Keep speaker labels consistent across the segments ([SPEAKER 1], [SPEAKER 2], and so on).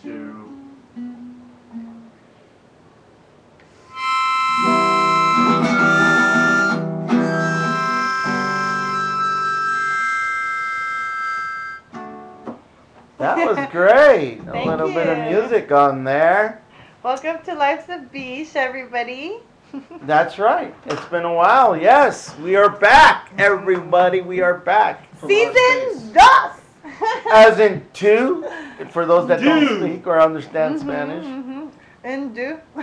[SPEAKER 1] 2.
[SPEAKER 2] That was great. A
[SPEAKER 3] Thank
[SPEAKER 2] little bit of
[SPEAKER 3] you.
[SPEAKER 2] music on there.
[SPEAKER 3] Welcome to Life's a Beash, everybody.
[SPEAKER 2] That's right. It's been a while. Yes, we are back, everybody. We are back.
[SPEAKER 3] Season dos.
[SPEAKER 2] As in 2, for those that don't
[SPEAKER 1] Two.
[SPEAKER 2] speak or understand Spanish.
[SPEAKER 3] And do.
[SPEAKER 2] Oh,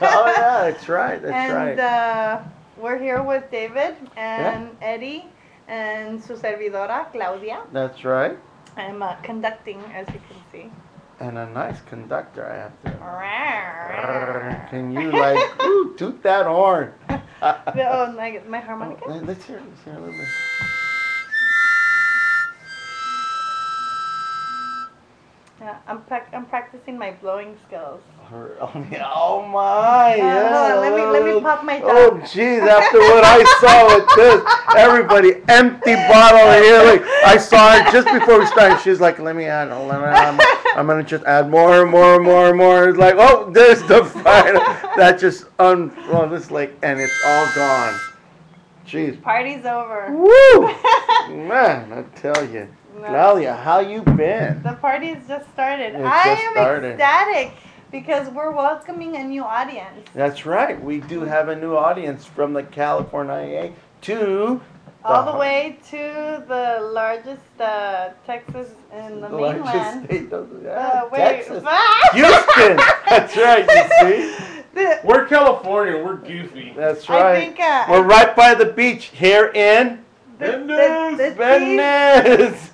[SPEAKER 2] yeah, that's right. That's right.
[SPEAKER 3] And we're here with David and Eddie and su servidora, Claudia.
[SPEAKER 2] That's right.
[SPEAKER 3] I'm conducting, as you can see.
[SPEAKER 2] And a nice conductor, I have to.
[SPEAKER 3] Oh,
[SPEAKER 2] Can you, like, ooh, toot that horn?
[SPEAKER 3] my harmonica?
[SPEAKER 2] Let's hear a little bit.
[SPEAKER 3] Yeah, I'm practicing my blowing skills.
[SPEAKER 2] Oh my! Yeah.
[SPEAKER 3] Hold on, let me pop my
[SPEAKER 2] Oh
[SPEAKER 3] tongue.
[SPEAKER 2] jeez! After what I saw with this, everybody empty bottle here. Like, I saw her just before we started. She's like, "Let me add. I'm gonna just add more. It's like, oh, there's the final. That just well, this like, and it's all gone. Jeez.
[SPEAKER 3] Party's over.
[SPEAKER 2] Woo! Man, I tell you,
[SPEAKER 3] No.
[SPEAKER 2] Claudia, how you been?
[SPEAKER 3] The party's just started.
[SPEAKER 2] It
[SPEAKER 3] I
[SPEAKER 2] just
[SPEAKER 3] am
[SPEAKER 2] started.
[SPEAKER 3] ecstatic because we're welcoming a new audience.
[SPEAKER 2] That's right. We do have a new audience from the California to
[SPEAKER 3] All the way to the largest Texas in the
[SPEAKER 2] largest
[SPEAKER 3] mainland.
[SPEAKER 2] state of
[SPEAKER 3] Wait.
[SPEAKER 2] Texas. Houston. That's right. You see.
[SPEAKER 1] We're California. We're goofy.
[SPEAKER 2] That's right.
[SPEAKER 3] I think
[SPEAKER 2] we're right by the beach here in
[SPEAKER 1] Venice.
[SPEAKER 2] Venice.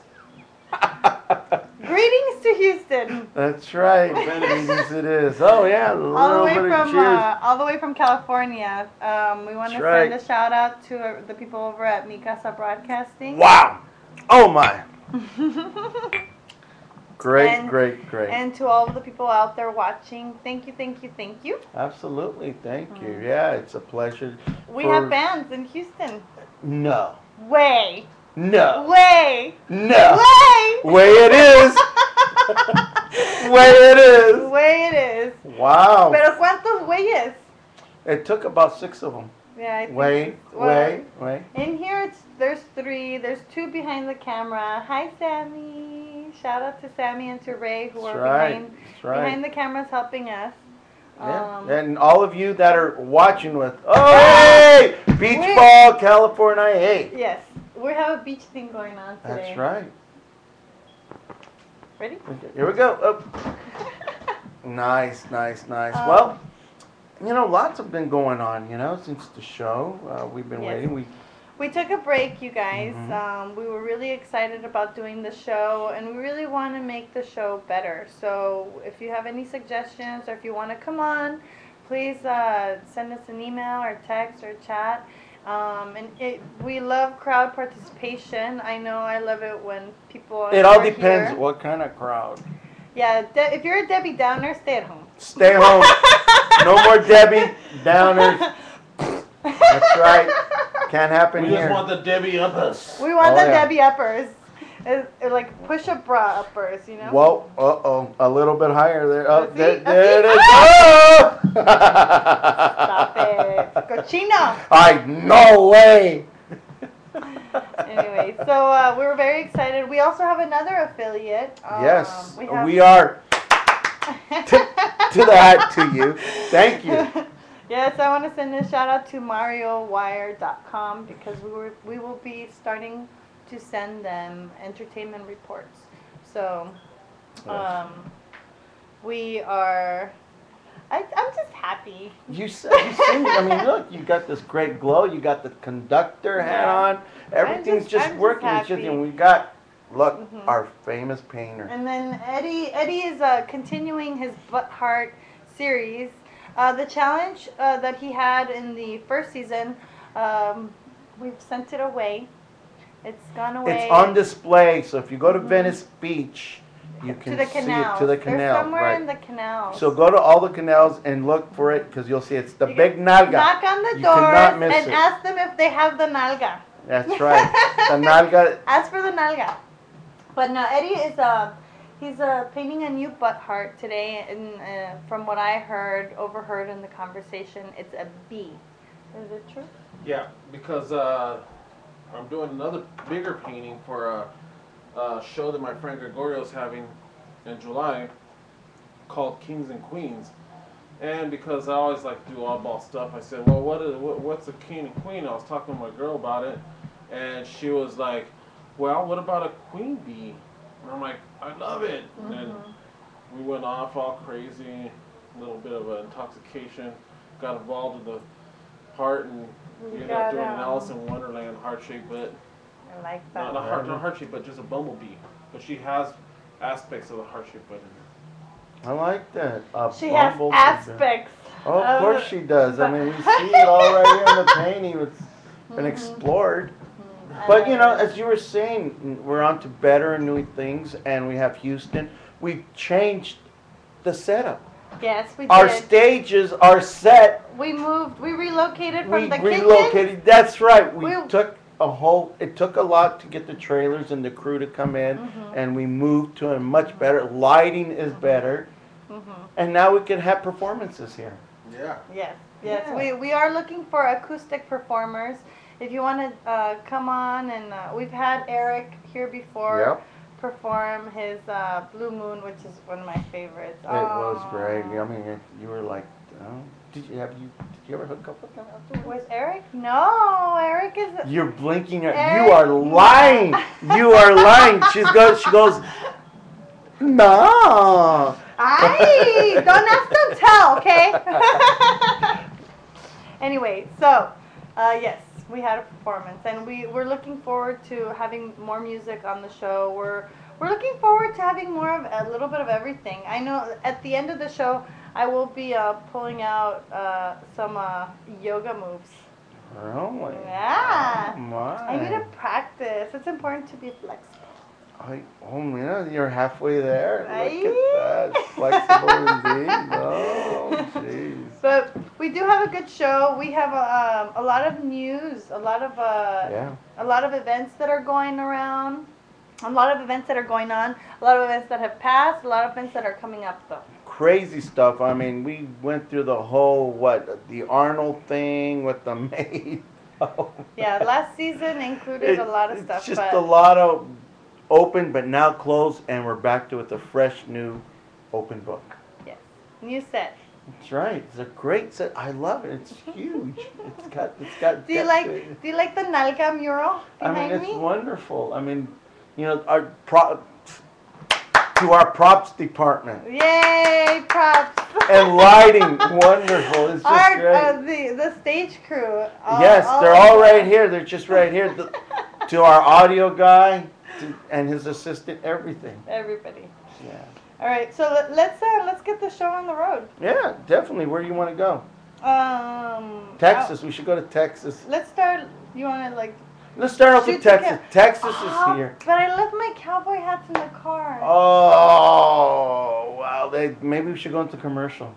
[SPEAKER 3] Greetings to Houston.
[SPEAKER 2] That's right. Venice it is. Oh yeah.
[SPEAKER 3] All the way from California. We want to send a shout out to the people over at Mi Casa Broadcasting.
[SPEAKER 2] Wow. Oh my. Great.
[SPEAKER 3] And to all of the people out there watching, thank you.
[SPEAKER 2] Absolutely, thank you. Yeah, it's a pleasure.
[SPEAKER 3] We have fans in Houston.
[SPEAKER 2] No.
[SPEAKER 3] Way.
[SPEAKER 2] No.
[SPEAKER 3] Way.
[SPEAKER 2] No.
[SPEAKER 3] Way.
[SPEAKER 2] Way it is. Way it is.
[SPEAKER 3] Way it is.
[SPEAKER 2] Wow.
[SPEAKER 3] Pero ¿cuántos güeyes?
[SPEAKER 2] It took about 6 of them.
[SPEAKER 3] Yeah, I think
[SPEAKER 2] Way.
[SPEAKER 3] In here, there's 3. There's 2 behind the camera. Hi, Sammy. Shout out to Sammy and to Ray who are behind the cameras helping us.
[SPEAKER 2] Yeah. And all of you that are watching with, hey! Beach Ball, California, hey!
[SPEAKER 3] Yes. We have a beach thing going on today.
[SPEAKER 2] That's right.
[SPEAKER 3] Ready?
[SPEAKER 2] Okay, here we go. Oh. Nice. Well, lots have been going on, since the show. We've been waiting.
[SPEAKER 3] We took a break, you guys. We were really excited about doing the show, and we really want to make the show better. So if you have any suggestions, or if you want to come on, please send us an email or text or chat. We love crowd participation. I know I love it when people
[SPEAKER 2] It all depends what kind of crowd.
[SPEAKER 3] Yeah, if you're a Debbie Downer, stay at home.
[SPEAKER 2] Stay home. No more Debbie Downers. That's right. Can't happen
[SPEAKER 1] We
[SPEAKER 2] here.
[SPEAKER 1] just want the Debbie uppers.
[SPEAKER 3] We want the Debbie uppers. It's like push-up bra uppers,
[SPEAKER 2] Whoa, a little bit higher there. Oh, there it is.
[SPEAKER 3] Oh!
[SPEAKER 2] Oh!
[SPEAKER 3] Stop it. Cochino.
[SPEAKER 2] No way.
[SPEAKER 3] Anyway, so we were very excited. We also have another affiliate.
[SPEAKER 2] Yes, we are. To the hat to you. Thank you.
[SPEAKER 3] Yes, I want to send a shout out to MarioWire.com because we will be starting to send them entertainment reports. So, we are. I'm just happy.
[SPEAKER 2] You sing. I mean, look, you got this great glow. You got the conductor hat on. Everything's just working. And we got, our famous painter.
[SPEAKER 3] And then Eddie is continuing his Butt Heart series. The challenge that he had in the first season, we've sent it away. It's gone away.
[SPEAKER 2] It's on display. So if you go to Venice Beach, you can see it to the canal.
[SPEAKER 3] There's somewhere in the canal.
[SPEAKER 2] So go to all the canals and look for it because you'll see it's the big nalga.
[SPEAKER 3] Knock on the doors and ask them if they have the nalga.
[SPEAKER 2] That's right. The nalga.
[SPEAKER 3] Ask for the nalga. But no, Eddie is He's painting a new butt heart today, and from what I overheard in the conversation, it's a B. Is it true?
[SPEAKER 1] Yeah, because I'm doing another bigger painting for a show that my friend Gregorio's having in July called Kings and Queens. And because I always like to do oddball stuff, I said, well, what's a king and queen? I was talking to my girl about it, and she was like, well, what about a queen bee? And I'm like, I love it.
[SPEAKER 3] Mm-hmm.
[SPEAKER 1] And we went off all crazy, a little bit of an intoxication, got involved with the heart, and we ended up doing an Alice in Wonderland heart-shaped, but
[SPEAKER 3] I like that.
[SPEAKER 1] not heart-shaped, but just a bumblebee. But she has aspects of the heart-shaped butt in her.
[SPEAKER 2] I like that.
[SPEAKER 3] She has aspects.
[SPEAKER 2] Oh, of course she does. I mean, we see it all right here in the painting. It's been explored. But, you know, as you were saying, we're on to better and new things, and we have Houston. We've changed the setup.
[SPEAKER 3] Yes, we did.
[SPEAKER 2] Our stages are set.
[SPEAKER 3] We relocated from the
[SPEAKER 2] relocated.
[SPEAKER 3] kitchen.
[SPEAKER 2] That's right. It took a lot to get the trailers and the crew to come in, and we moved to a much better, lighting is better, and now we can have performances here.
[SPEAKER 1] Yeah.
[SPEAKER 3] Yes.
[SPEAKER 2] Yeah.
[SPEAKER 3] We are looking for acoustic performers. If you want to come on, and we've had Eric here before perform his Blue Moon, which is one of my favorites.
[SPEAKER 2] It was great. I mean, you were like, did you ever hook up with him afterwards?
[SPEAKER 3] With Eric? No, Eric is.
[SPEAKER 2] You're blinking at.
[SPEAKER 3] Eric,
[SPEAKER 2] You are lying. You are lying. She goes. No.
[SPEAKER 3] Aye, don't ask, don't tell, okay? Anyway, so yes, we had a performance, and we're looking forward to having more music on the show. We're looking forward to having more of a little bit of everything. I know at the end of the show, I will be pulling out some yoga moves.
[SPEAKER 2] Really?
[SPEAKER 3] Yeah.
[SPEAKER 2] Oh my.
[SPEAKER 3] I need to practice. It's important to be flexible.
[SPEAKER 2] Yeah, you're halfway there.
[SPEAKER 3] Aye.
[SPEAKER 2] Look at that. Flexible indeed. Oh, jeez.
[SPEAKER 3] But we do have a good show. We have a lot of news, a lot of events that are going around, a lot of events that are going on, a lot of events that have passed, a lot of events that are coming up though.
[SPEAKER 2] Crazy stuff. I mean, we went through the whole, the Arnold thing with the maid.
[SPEAKER 3] Yeah, last season included a lot of stuff.
[SPEAKER 2] It's just a lot of open but now closed, and we're back to it, a fresh new open book.
[SPEAKER 3] Yes, new set.
[SPEAKER 2] That's right. It's a great set. I love it. It's huge. It's got.
[SPEAKER 3] Do you like the Nalga mural behind me?
[SPEAKER 2] It's wonderful. I mean, you know, to our props department.
[SPEAKER 3] Yay, props.
[SPEAKER 2] And lighting, wonderful. It's just great.
[SPEAKER 3] The stage crew.
[SPEAKER 2] Yes, they're all right here. They're just right here. To our audio guy and his assistant, everything.
[SPEAKER 3] Everybody.
[SPEAKER 2] Yeah.
[SPEAKER 3] All right, so let's get the show on the road.
[SPEAKER 2] Yeah, definitely. Where do you want to go? Texas. We should go to Texas.
[SPEAKER 3] Let's start. You want to
[SPEAKER 2] Let's start off with Texas. Texas is here.
[SPEAKER 3] But I left my cowboy hats in the car.
[SPEAKER 2] Oh, wow. Maybe we should go into commercial.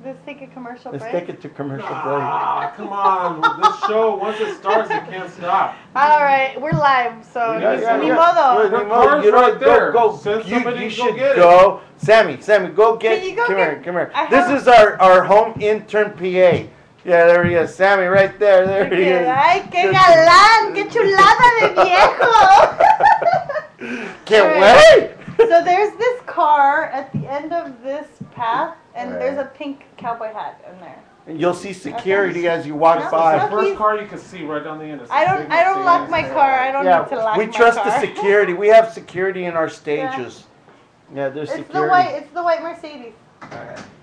[SPEAKER 3] Let's take a commercial break.
[SPEAKER 2] Let's take it to commercial break.
[SPEAKER 1] Ah, come on. This show, once it starts, it can't stop.
[SPEAKER 3] All right, we're live, so ni modo.
[SPEAKER 1] Your car's right there.
[SPEAKER 2] Go.
[SPEAKER 1] Send somebody
[SPEAKER 2] You
[SPEAKER 1] to go
[SPEAKER 2] should
[SPEAKER 1] get
[SPEAKER 2] go. Sammy, go get.
[SPEAKER 3] Can you go
[SPEAKER 2] come
[SPEAKER 3] get-
[SPEAKER 2] here.
[SPEAKER 3] I
[SPEAKER 2] This is our home intern PA. Yeah, there he is. Sammy, right there. There he is.
[SPEAKER 3] Ay, qué galán, qué chulada de viejo.
[SPEAKER 2] Can't wait.
[SPEAKER 3] So there's this car at the end of this path, and
[SPEAKER 2] Right.
[SPEAKER 3] there's a pink cowboy hat in there.
[SPEAKER 2] And you'll see security as you walk
[SPEAKER 3] No,
[SPEAKER 2] by.
[SPEAKER 1] The
[SPEAKER 3] no.
[SPEAKER 1] first car you can see right down the end.
[SPEAKER 3] I don't lock my car. I don't need to lock my car.
[SPEAKER 2] We trust the security. We have security in our stages. Yeah, there's security.
[SPEAKER 3] It's the white Mercedes.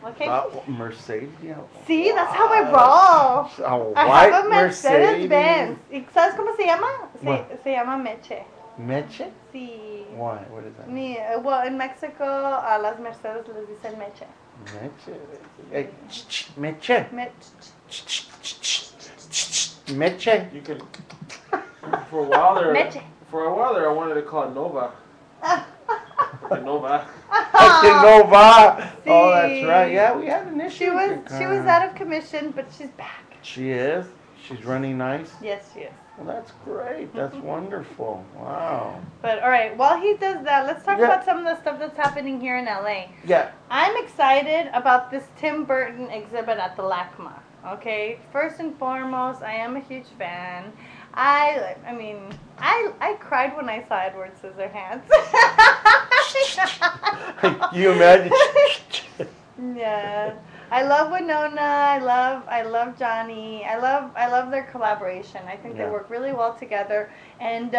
[SPEAKER 3] Okay.
[SPEAKER 2] Mercedes, yeah.
[SPEAKER 3] See, that's how I roll.
[SPEAKER 2] A
[SPEAKER 3] I
[SPEAKER 2] white
[SPEAKER 3] have a Mercedes Benz. ¿Y sabes cómo se llama?
[SPEAKER 2] What?
[SPEAKER 3] Se llama Meche.
[SPEAKER 2] Meche?
[SPEAKER 3] Sí.
[SPEAKER 2] Why? What is that?
[SPEAKER 3] Well, in Mexico, a las Mercedes les dicen Meche.
[SPEAKER 2] Meche. Hey, Meche. Meche.
[SPEAKER 1] You can. For a while there.
[SPEAKER 3] Meche.
[SPEAKER 1] For a while there, I wanted to call it Nova. Okay, Nova.
[SPEAKER 2] Okay, Nova.
[SPEAKER 3] See.
[SPEAKER 2] Oh, that's right. Yeah, we had an issue.
[SPEAKER 3] She
[SPEAKER 2] with
[SPEAKER 3] was
[SPEAKER 2] your car.
[SPEAKER 3] out of commission, but she's back.
[SPEAKER 2] She is. She's running nice.
[SPEAKER 3] Yes, she is.
[SPEAKER 2] Well, that's great. That's wonderful. Wow.
[SPEAKER 3] But all right, while he does that, let's talk
[SPEAKER 2] Yeah.
[SPEAKER 3] about some of the stuff that's happening here in LA.
[SPEAKER 2] Yeah.
[SPEAKER 3] I'm excited about this Tim Burton exhibit at the LACMA. Okay, first and foremost, I am a huge fan. I mean, I cried when I saw Edward Scissorhands.
[SPEAKER 2] You imagine?
[SPEAKER 3] Yeah, I love Winona. I love Johnny. I love their collaboration. I think they
[SPEAKER 2] Yeah.
[SPEAKER 3] work really well together. And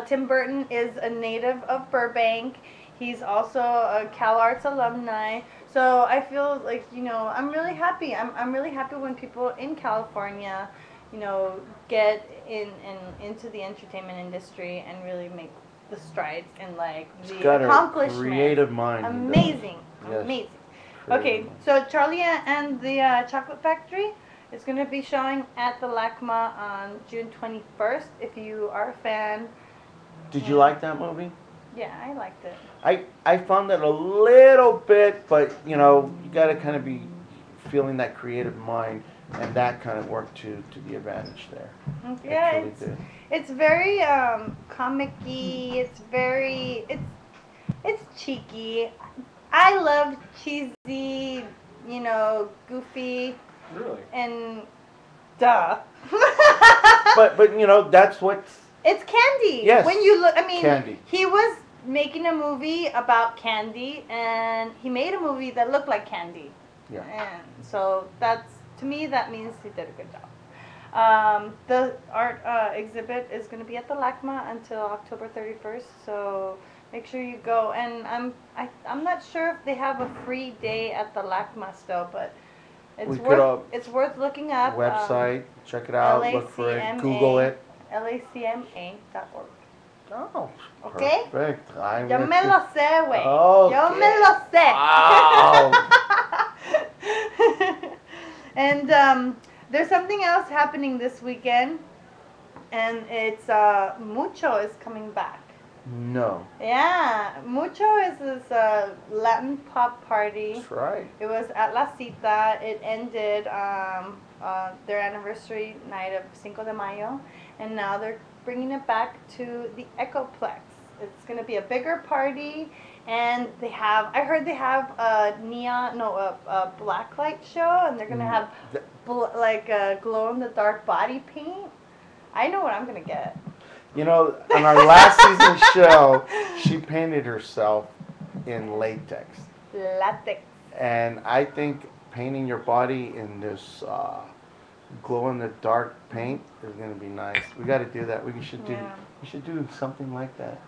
[SPEAKER 3] Tim Burton is a native of Burbank. He's also a Cal Arts alumni. So I feel like, I'm really happy. I'm really happy when people in California, get into the entertainment industry and really make the strides in like
[SPEAKER 2] He's
[SPEAKER 3] the
[SPEAKER 2] got a
[SPEAKER 3] accomplishments.
[SPEAKER 2] creative mind. he does.
[SPEAKER 3] Amazing.
[SPEAKER 2] Yes.
[SPEAKER 3] Amazing.
[SPEAKER 2] Creative
[SPEAKER 3] Okay,
[SPEAKER 2] mind.
[SPEAKER 3] so Charlie and the Chocolate Factory is going to be showing at the LACMA on June 21st. If you are a fan,
[SPEAKER 2] Did you like that movie?
[SPEAKER 3] yeah, I liked it.
[SPEAKER 2] I found it a little bit, but you got to kind of be feeling that creative mind, and that kind of worked to the advantage there.
[SPEAKER 3] Yeah,
[SPEAKER 2] It truly did.
[SPEAKER 3] it's very comic-y. It's cheeky. I love cheesy, goofy,
[SPEAKER 1] Really?
[SPEAKER 3] and duh.
[SPEAKER 2] But that's what's
[SPEAKER 3] It's candy.
[SPEAKER 2] Yes,
[SPEAKER 3] When you look,
[SPEAKER 2] candy.
[SPEAKER 3] he was making a movie about candy, and he made a movie that looked like candy.
[SPEAKER 2] Yeah.
[SPEAKER 3] And so to me, that means he did a good job. The art exhibit is going to be at the LACMA until October 31st, so make sure you go. And I'm not sure if they have a free day at the LACMA still, but
[SPEAKER 2] We could,
[SPEAKER 3] it's worth looking up.
[SPEAKER 2] website, check it out, look for it,
[SPEAKER 3] LACMA.
[SPEAKER 2] Google it.
[SPEAKER 3] LACMA.org.
[SPEAKER 2] Oh,
[SPEAKER 3] Okay.
[SPEAKER 2] perfect.
[SPEAKER 3] Yo me lo sé, güey.
[SPEAKER 2] Okay.
[SPEAKER 3] Yo me lo sé.
[SPEAKER 2] Wow.
[SPEAKER 3] And there's something else happening this weekend, and it's Mucho is coming back.
[SPEAKER 2] No,
[SPEAKER 3] Yeah, Mucho is this Latin pop party.
[SPEAKER 2] that's right.
[SPEAKER 3] It was at La Cita. It ended their anniversary night of Cinco de Mayo, and now they're bringing it back to the Echoplex. It's going to be a bigger party, and I heard they have a black light show, and they're going to have a glow-in-the-dark body paint. I know what I'm going to get.
[SPEAKER 2] On our last season show, she painted herself in latex.
[SPEAKER 3] Latex.
[SPEAKER 2] And I think painting your body in this glow-in-the-dark paint is going to be nice. We got to do that. We should do something like that.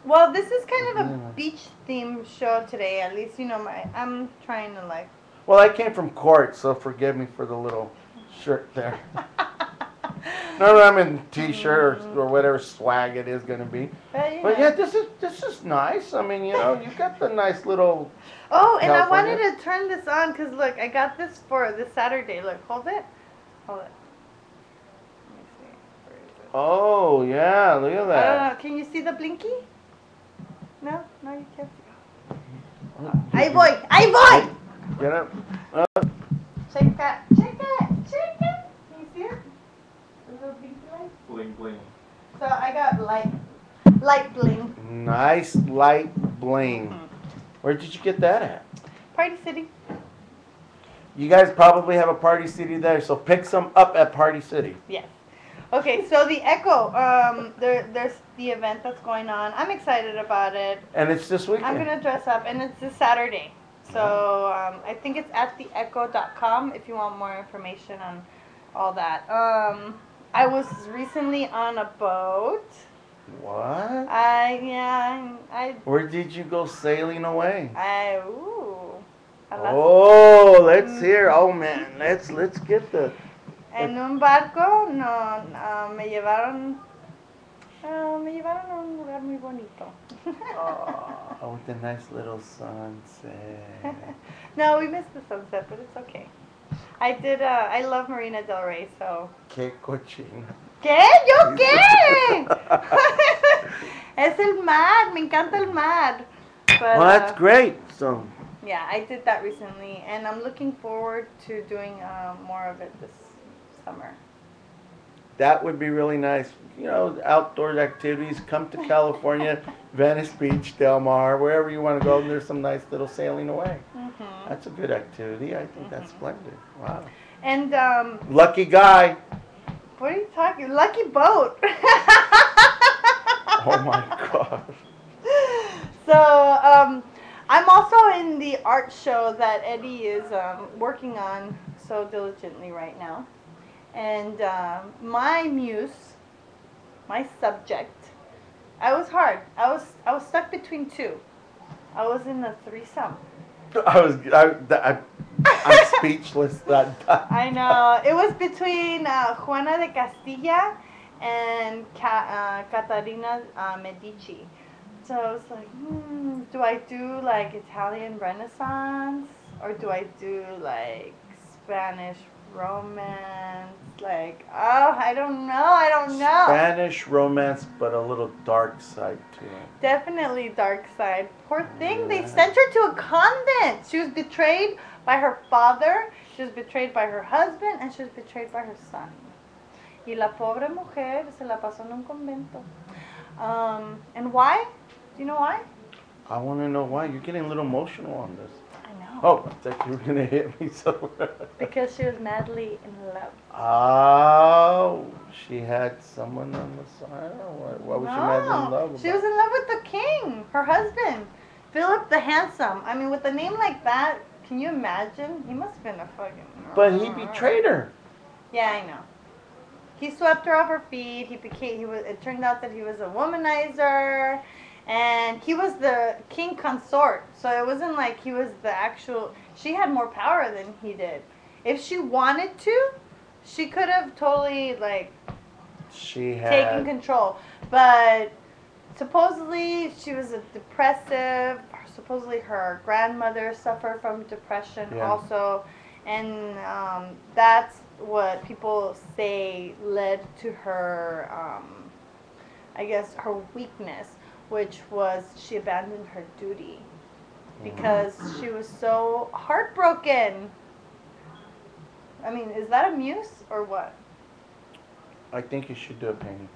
[SPEAKER 3] Well, this is kind of a
[SPEAKER 2] Yeah.
[SPEAKER 3] beach theme show today. At least, I'm trying to like.
[SPEAKER 2] Well, I came from court, so forgive me for the little shirt there. No, I'm in t-shirt or whatever swag it is going to be. But yeah, this is nice. I mean, you've got the nice little.
[SPEAKER 3] Oh, and
[SPEAKER 2] California.
[SPEAKER 3] I wanted to turn this on because look, I got this for this Saturday. Look, hold it. Let me see. Where is it?
[SPEAKER 2] Oh yeah, look at
[SPEAKER 3] I
[SPEAKER 2] that.
[SPEAKER 3] don't know. Can you see the blinky? No, you can't. Ahí voy.
[SPEAKER 2] Get up.
[SPEAKER 3] Check it. Can you see it? The little blinky light.
[SPEAKER 1] Bling bling.
[SPEAKER 3] So I got light bling.
[SPEAKER 2] Nice light bling. Where did you get that at?
[SPEAKER 3] Party City.
[SPEAKER 2] You guys probably have a Party City there, so pick some up at Party City.
[SPEAKER 3] Yes. Okay, so the Echo, there's the event that's going on. I'm excited about it.
[SPEAKER 2] And it's this weekend.
[SPEAKER 3] I'm gonna dress up, and it's this Saturday. So I think it's at theecho.com if you want more information on all that. I was recently on a boat.
[SPEAKER 2] What? Where did you go sailing away? Oh, let's hear. Oh man, let's get the.
[SPEAKER 3] En un barco, me llevaron a un lugar muy bonito.
[SPEAKER 2] Oh, with the nice little sunset.
[SPEAKER 3] No, we missed the sunset, but it's okay. I love Marina Del Rey, so.
[SPEAKER 2] Qué cochino.
[SPEAKER 3] ¿Qué? ¿Yo qué? Es el mar, me encanta el mar. But,
[SPEAKER 2] Well, that's great. So.
[SPEAKER 3] Yeah, I did that recently, and I'm looking forward to doing more of it this summer.
[SPEAKER 2] that would be really nice. You know, outdoor activities. Come to California, Venice Beach, Del Mar, wherever you want to go. And there's some nice little sailing away.
[SPEAKER 3] Mhm.
[SPEAKER 2] That's a good activity. I think that's splendid. Wow.
[SPEAKER 3] And
[SPEAKER 2] Lucky guy.
[SPEAKER 3] what are you talking? Lucky boat.
[SPEAKER 2] Oh my God.
[SPEAKER 3] So I'm also in the art show that Eddie is working on so diligently right now, and my muse, my subject, I was hard. I was stuck between two. I was in a threesome.
[SPEAKER 2] I'm speechless that time.
[SPEAKER 3] I know. It was between Juana de Castilla and Catarina Medici. So I was like, do I do like Italian Renaissance or do I do like Spanish Romance? Like, oh, I don't know. I don't know.
[SPEAKER 2] Spanish romance, but a little dark side to it.
[SPEAKER 3] Definitely dark side. Poor thing. They
[SPEAKER 2] Yeah.
[SPEAKER 3] sent her to a convent. She was betrayed by her father. She was betrayed by her husband, and she was betrayed by her son. Y la pobre mujer se la pasó en un convento. And why? Do you know why?
[SPEAKER 2] I want to know why. You're getting a little emotional on this.
[SPEAKER 3] I know.
[SPEAKER 2] Oh, I thought you were going to hit me somewhere.
[SPEAKER 3] Because she was madly in love.
[SPEAKER 2] Oh, she had someone on the side? Or what was she madly in love about?
[SPEAKER 3] She was in love with the king, her husband, Philip the Handsome. I mean, with a name like that, can you imagine? He must have been a fucking...
[SPEAKER 2] But he betrayed her.
[SPEAKER 3] Yeah, I know. He swept her off her feet. It turned out that he was a womanizer. And he was the king consort. So it wasn't like he was the actual... She had more power than he did. If she wanted to, she could have totally, like,
[SPEAKER 2] She had...
[SPEAKER 3] taken control. But supposedly she was a depressive. Supposedly her grandmother suffered from depression also. And that's what people say led to her, I guess, her weakness, which was she abandoned her duty because she was so heartbroken. I mean, is that a muse or what?
[SPEAKER 2] I think you should do a painting.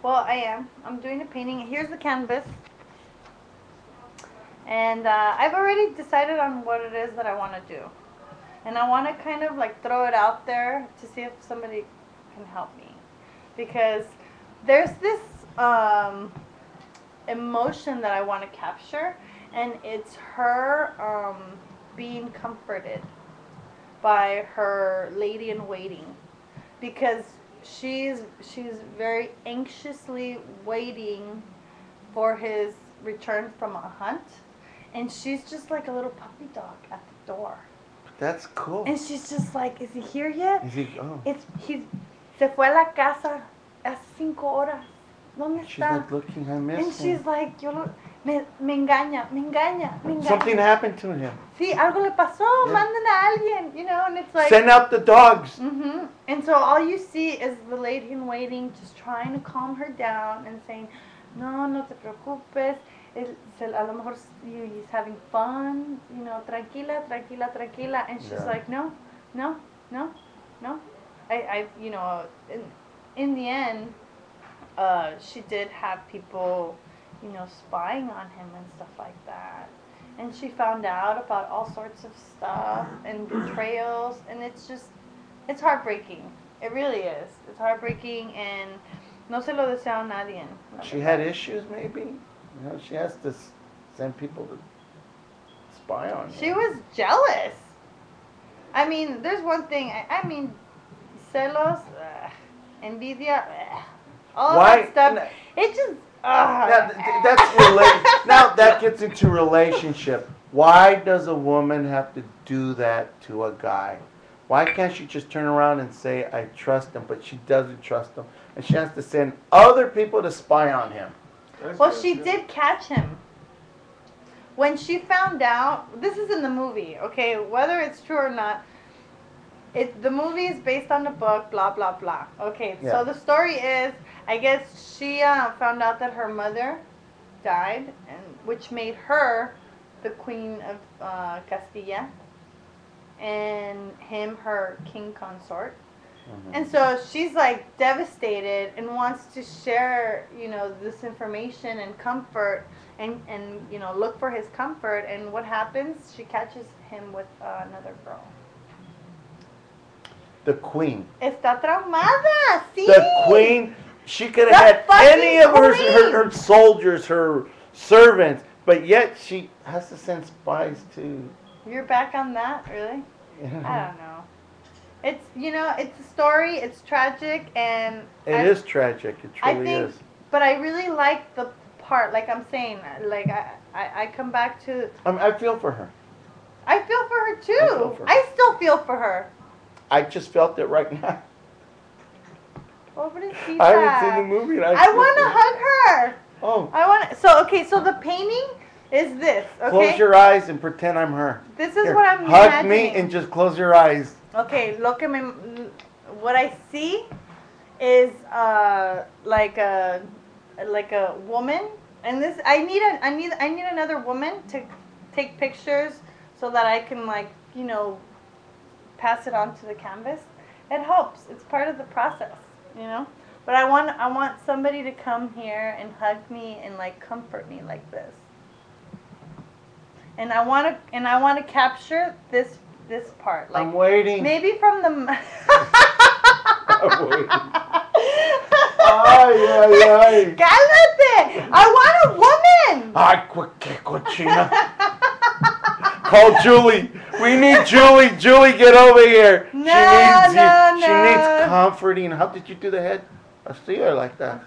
[SPEAKER 3] Well, I am. I'm doing a painting. Here's the canvas. And I've already decided on what it is that I want to do. And I want to kind of like throw it out there to see if somebody can help me. Because there's this emotion that I want to capture. And it's her being comforted by her lady in waiting. Because she's very anxiously waiting for his return from a hunt. And she's just like a little puppy dog at the door.
[SPEAKER 2] That's cool.
[SPEAKER 3] And she's just like, is he here yet?
[SPEAKER 2] Is he? Oh.
[SPEAKER 3] He's se fue a la casa hace 5 horas. ¿Dónde
[SPEAKER 2] She's
[SPEAKER 3] está?
[SPEAKER 2] like looking, I miss
[SPEAKER 3] And
[SPEAKER 2] him.
[SPEAKER 3] she's like, me engaña, me engaña, me engaña.
[SPEAKER 2] Something happened to him.
[SPEAKER 3] Sí, algo le pasó,
[SPEAKER 2] Yeah.
[SPEAKER 3] manden a alguien, you know, and it's like...
[SPEAKER 2] Send out the dogs.
[SPEAKER 3] Mm-hmm. And so all you see is the lady in waiting just trying to calm her down and saying, no te preocupes, a lo mejor he's having fun, you know, tranquila. And she's like, no. I you know, in the end, she did have people, you know, spying on him and stuff like that. And she found out about all sorts of stuff and betrayals, and it's heartbreaking. It really is. It's heartbreaking, and no se lo deseo a nadie.
[SPEAKER 2] She had issues, maybe. You know, she has to send people to spy on him.
[SPEAKER 3] She was jealous. I mean, there's one thing. I mean, celos, envidia, all
[SPEAKER 2] Why?
[SPEAKER 3] that stuff. It just.
[SPEAKER 2] Now that gets into relationship. Why does a woman have to do that to a guy? Why can't she just turn around and say, I trust him, but she doesn't trust him, and she has to send other people to spy on him?
[SPEAKER 3] Well, she did catch him. When she found out, this is in the movie, okay, whether it's true or not, the movie is based on the book, blah, blah, blah. Okay,
[SPEAKER 2] Yeah.
[SPEAKER 3] so the story is, I guess she found out that her mother died, and which made her the queen of Castilla, and him her king consort. And so she's like devastated and wants to share, this information and comfort and look for his comfort. And what happens? She catches him with another girl.
[SPEAKER 2] The queen.
[SPEAKER 3] Está traumada, sí.
[SPEAKER 2] The queen. She could
[SPEAKER 3] The
[SPEAKER 2] have had any of
[SPEAKER 3] fucking
[SPEAKER 2] her soldiers, her servants, but yet she has to send spies to.
[SPEAKER 3] You're back on that, really?
[SPEAKER 2] Yeah.
[SPEAKER 3] I don't know. It's it's a story. It's tragic, and
[SPEAKER 2] It is tragic. It truly is.
[SPEAKER 3] But I really like the part. Like I'm saying, like I come back to.
[SPEAKER 2] I feel for her.
[SPEAKER 3] I feel for her too.
[SPEAKER 2] I feel for her.
[SPEAKER 3] I still feel for her.
[SPEAKER 2] I just felt it right now.
[SPEAKER 3] Pobrecita.
[SPEAKER 2] I haven't seen the movie. And
[SPEAKER 3] I want to hug her.
[SPEAKER 2] Oh.
[SPEAKER 3] I want. So the painting is this. Okay.
[SPEAKER 2] Close your eyes and pretend I'm her.
[SPEAKER 3] This is
[SPEAKER 2] Here,
[SPEAKER 3] what I'm
[SPEAKER 2] hug
[SPEAKER 3] imagining.
[SPEAKER 2] me and just close your eyes.
[SPEAKER 3] Okay, look at me. What I see is like a woman, and this I need another woman to take pictures so that I can pass it on to the canvas. It helps. It's part of the process, But I want somebody to come here and hug me and comfort me like this. And I want to capture this part.
[SPEAKER 2] I'm waiting.
[SPEAKER 3] Maybe from the.
[SPEAKER 2] I'm waiting. Ay, ay, ay.
[SPEAKER 3] Cálmate! I want a woman.
[SPEAKER 2] Ay, qué cochina. Call Julie. We need Julie. Julie, get over here.
[SPEAKER 3] No,
[SPEAKER 2] she needs
[SPEAKER 3] no,
[SPEAKER 2] you. She
[SPEAKER 3] no.
[SPEAKER 2] needs comforting. How did you do the head? I see her like that.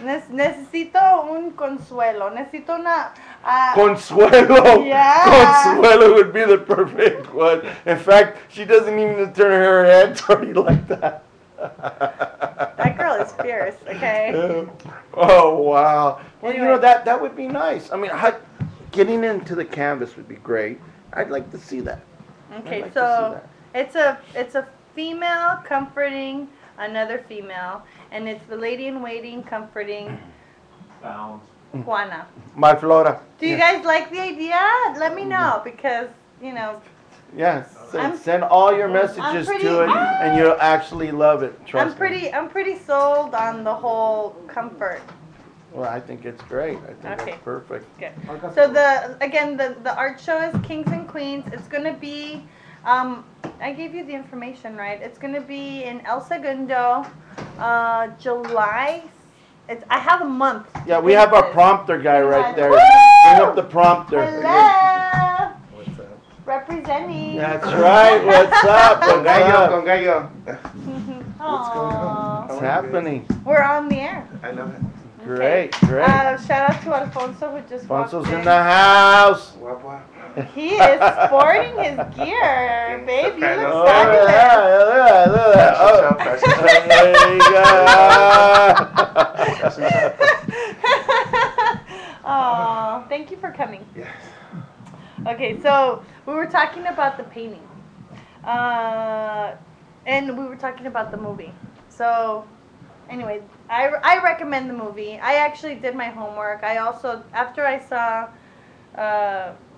[SPEAKER 3] Necesito un consuelo. Necesito una.
[SPEAKER 2] Consuelo.
[SPEAKER 3] Yeah.
[SPEAKER 2] Consuelo would be the perfect one. In fact, she doesn't even turn her head toward you like that.
[SPEAKER 3] That girl is fierce. Okay.
[SPEAKER 2] Oh wow. Well,
[SPEAKER 3] Anyway.
[SPEAKER 2] that would be nice. I mean, getting into the canvas would be great. I'd like to see that.
[SPEAKER 3] Okay,
[SPEAKER 2] I'd like
[SPEAKER 3] so
[SPEAKER 2] to see that.
[SPEAKER 3] it's a female comforting another female, and it's the lady in waiting comforting
[SPEAKER 1] Bound.
[SPEAKER 3] Juana.
[SPEAKER 2] My Flora.
[SPEAKER 3] Do you guys like the idea? Let me know because
[SPEAKER 2] Yes.
[SPEAKER 3] I'm-
[SPEAKER 2] Send all your messages
[SPEAKER 3] pretty-
[SPEAKER 2] to it, and you'll actually love it. Trust me.
[SPEAKER 3] I'm pretty sold on the whole comfort.
[SPEAKER 2] Well, I think it's great. I think
[SPEAKER 3] Okay.
[SPEAKER 2] it's perfect.
[SPEAKER 3] Good. So the art show is Kings and Queens. It's gonna be I gave you the information, right? It's gonna be in El Segundo, July. I have a month.
[SPEAKER 2] Yeah, we have our prompter guy right there.
[SPEAKER 3] Woo!
[SPEAKER 2] Bring up the prompter.
[SPEAKER 3] Hello.
[SPEAKER 1] What's that?
[SPEAKER 3] Representing.
[SPEAKER 2] That's right. What's up?
[SPEAKER 4] Con
[SPEAKER 2] What's
[SPEAKER 4] gallo,
[SPEAKER 2] up?
[SPEAKER 4] con gallo.
[SPEAKER 3] Aww.
[SPEAKER 2] What's happening?
[SPEAKER 3] We're on the air.
[SPEAKER 4] I know it.
[SPEAKER 2] Great, great.
[SPEAKER 3] Shout out to Alfonso who just walked
[SPEAKER 2] Fonso's
[SPEAKER 3] in.
[SPEAKER 2] in the house.
[SPEAKER 4] Guapo.
[SPEAKER 3] He is sporting his gear, babe. You look
[SPEAKER 2] Oh, yeah,
[SPEAKER 3] fabulous.
[SPEAKER 2] look at that.
[SPEAKER 4] Fashion show,
[SPEAKER 2] There you go.
[SPEAKER 3] Aw, thank you for coming.
[SPEAKER 4] Yes.
[SPEAKER 3] Okay, so we were talking about the painting, and we were talking about the movie. So, anyway, I recommend the movie. I actually did my homework. I also, after I saw,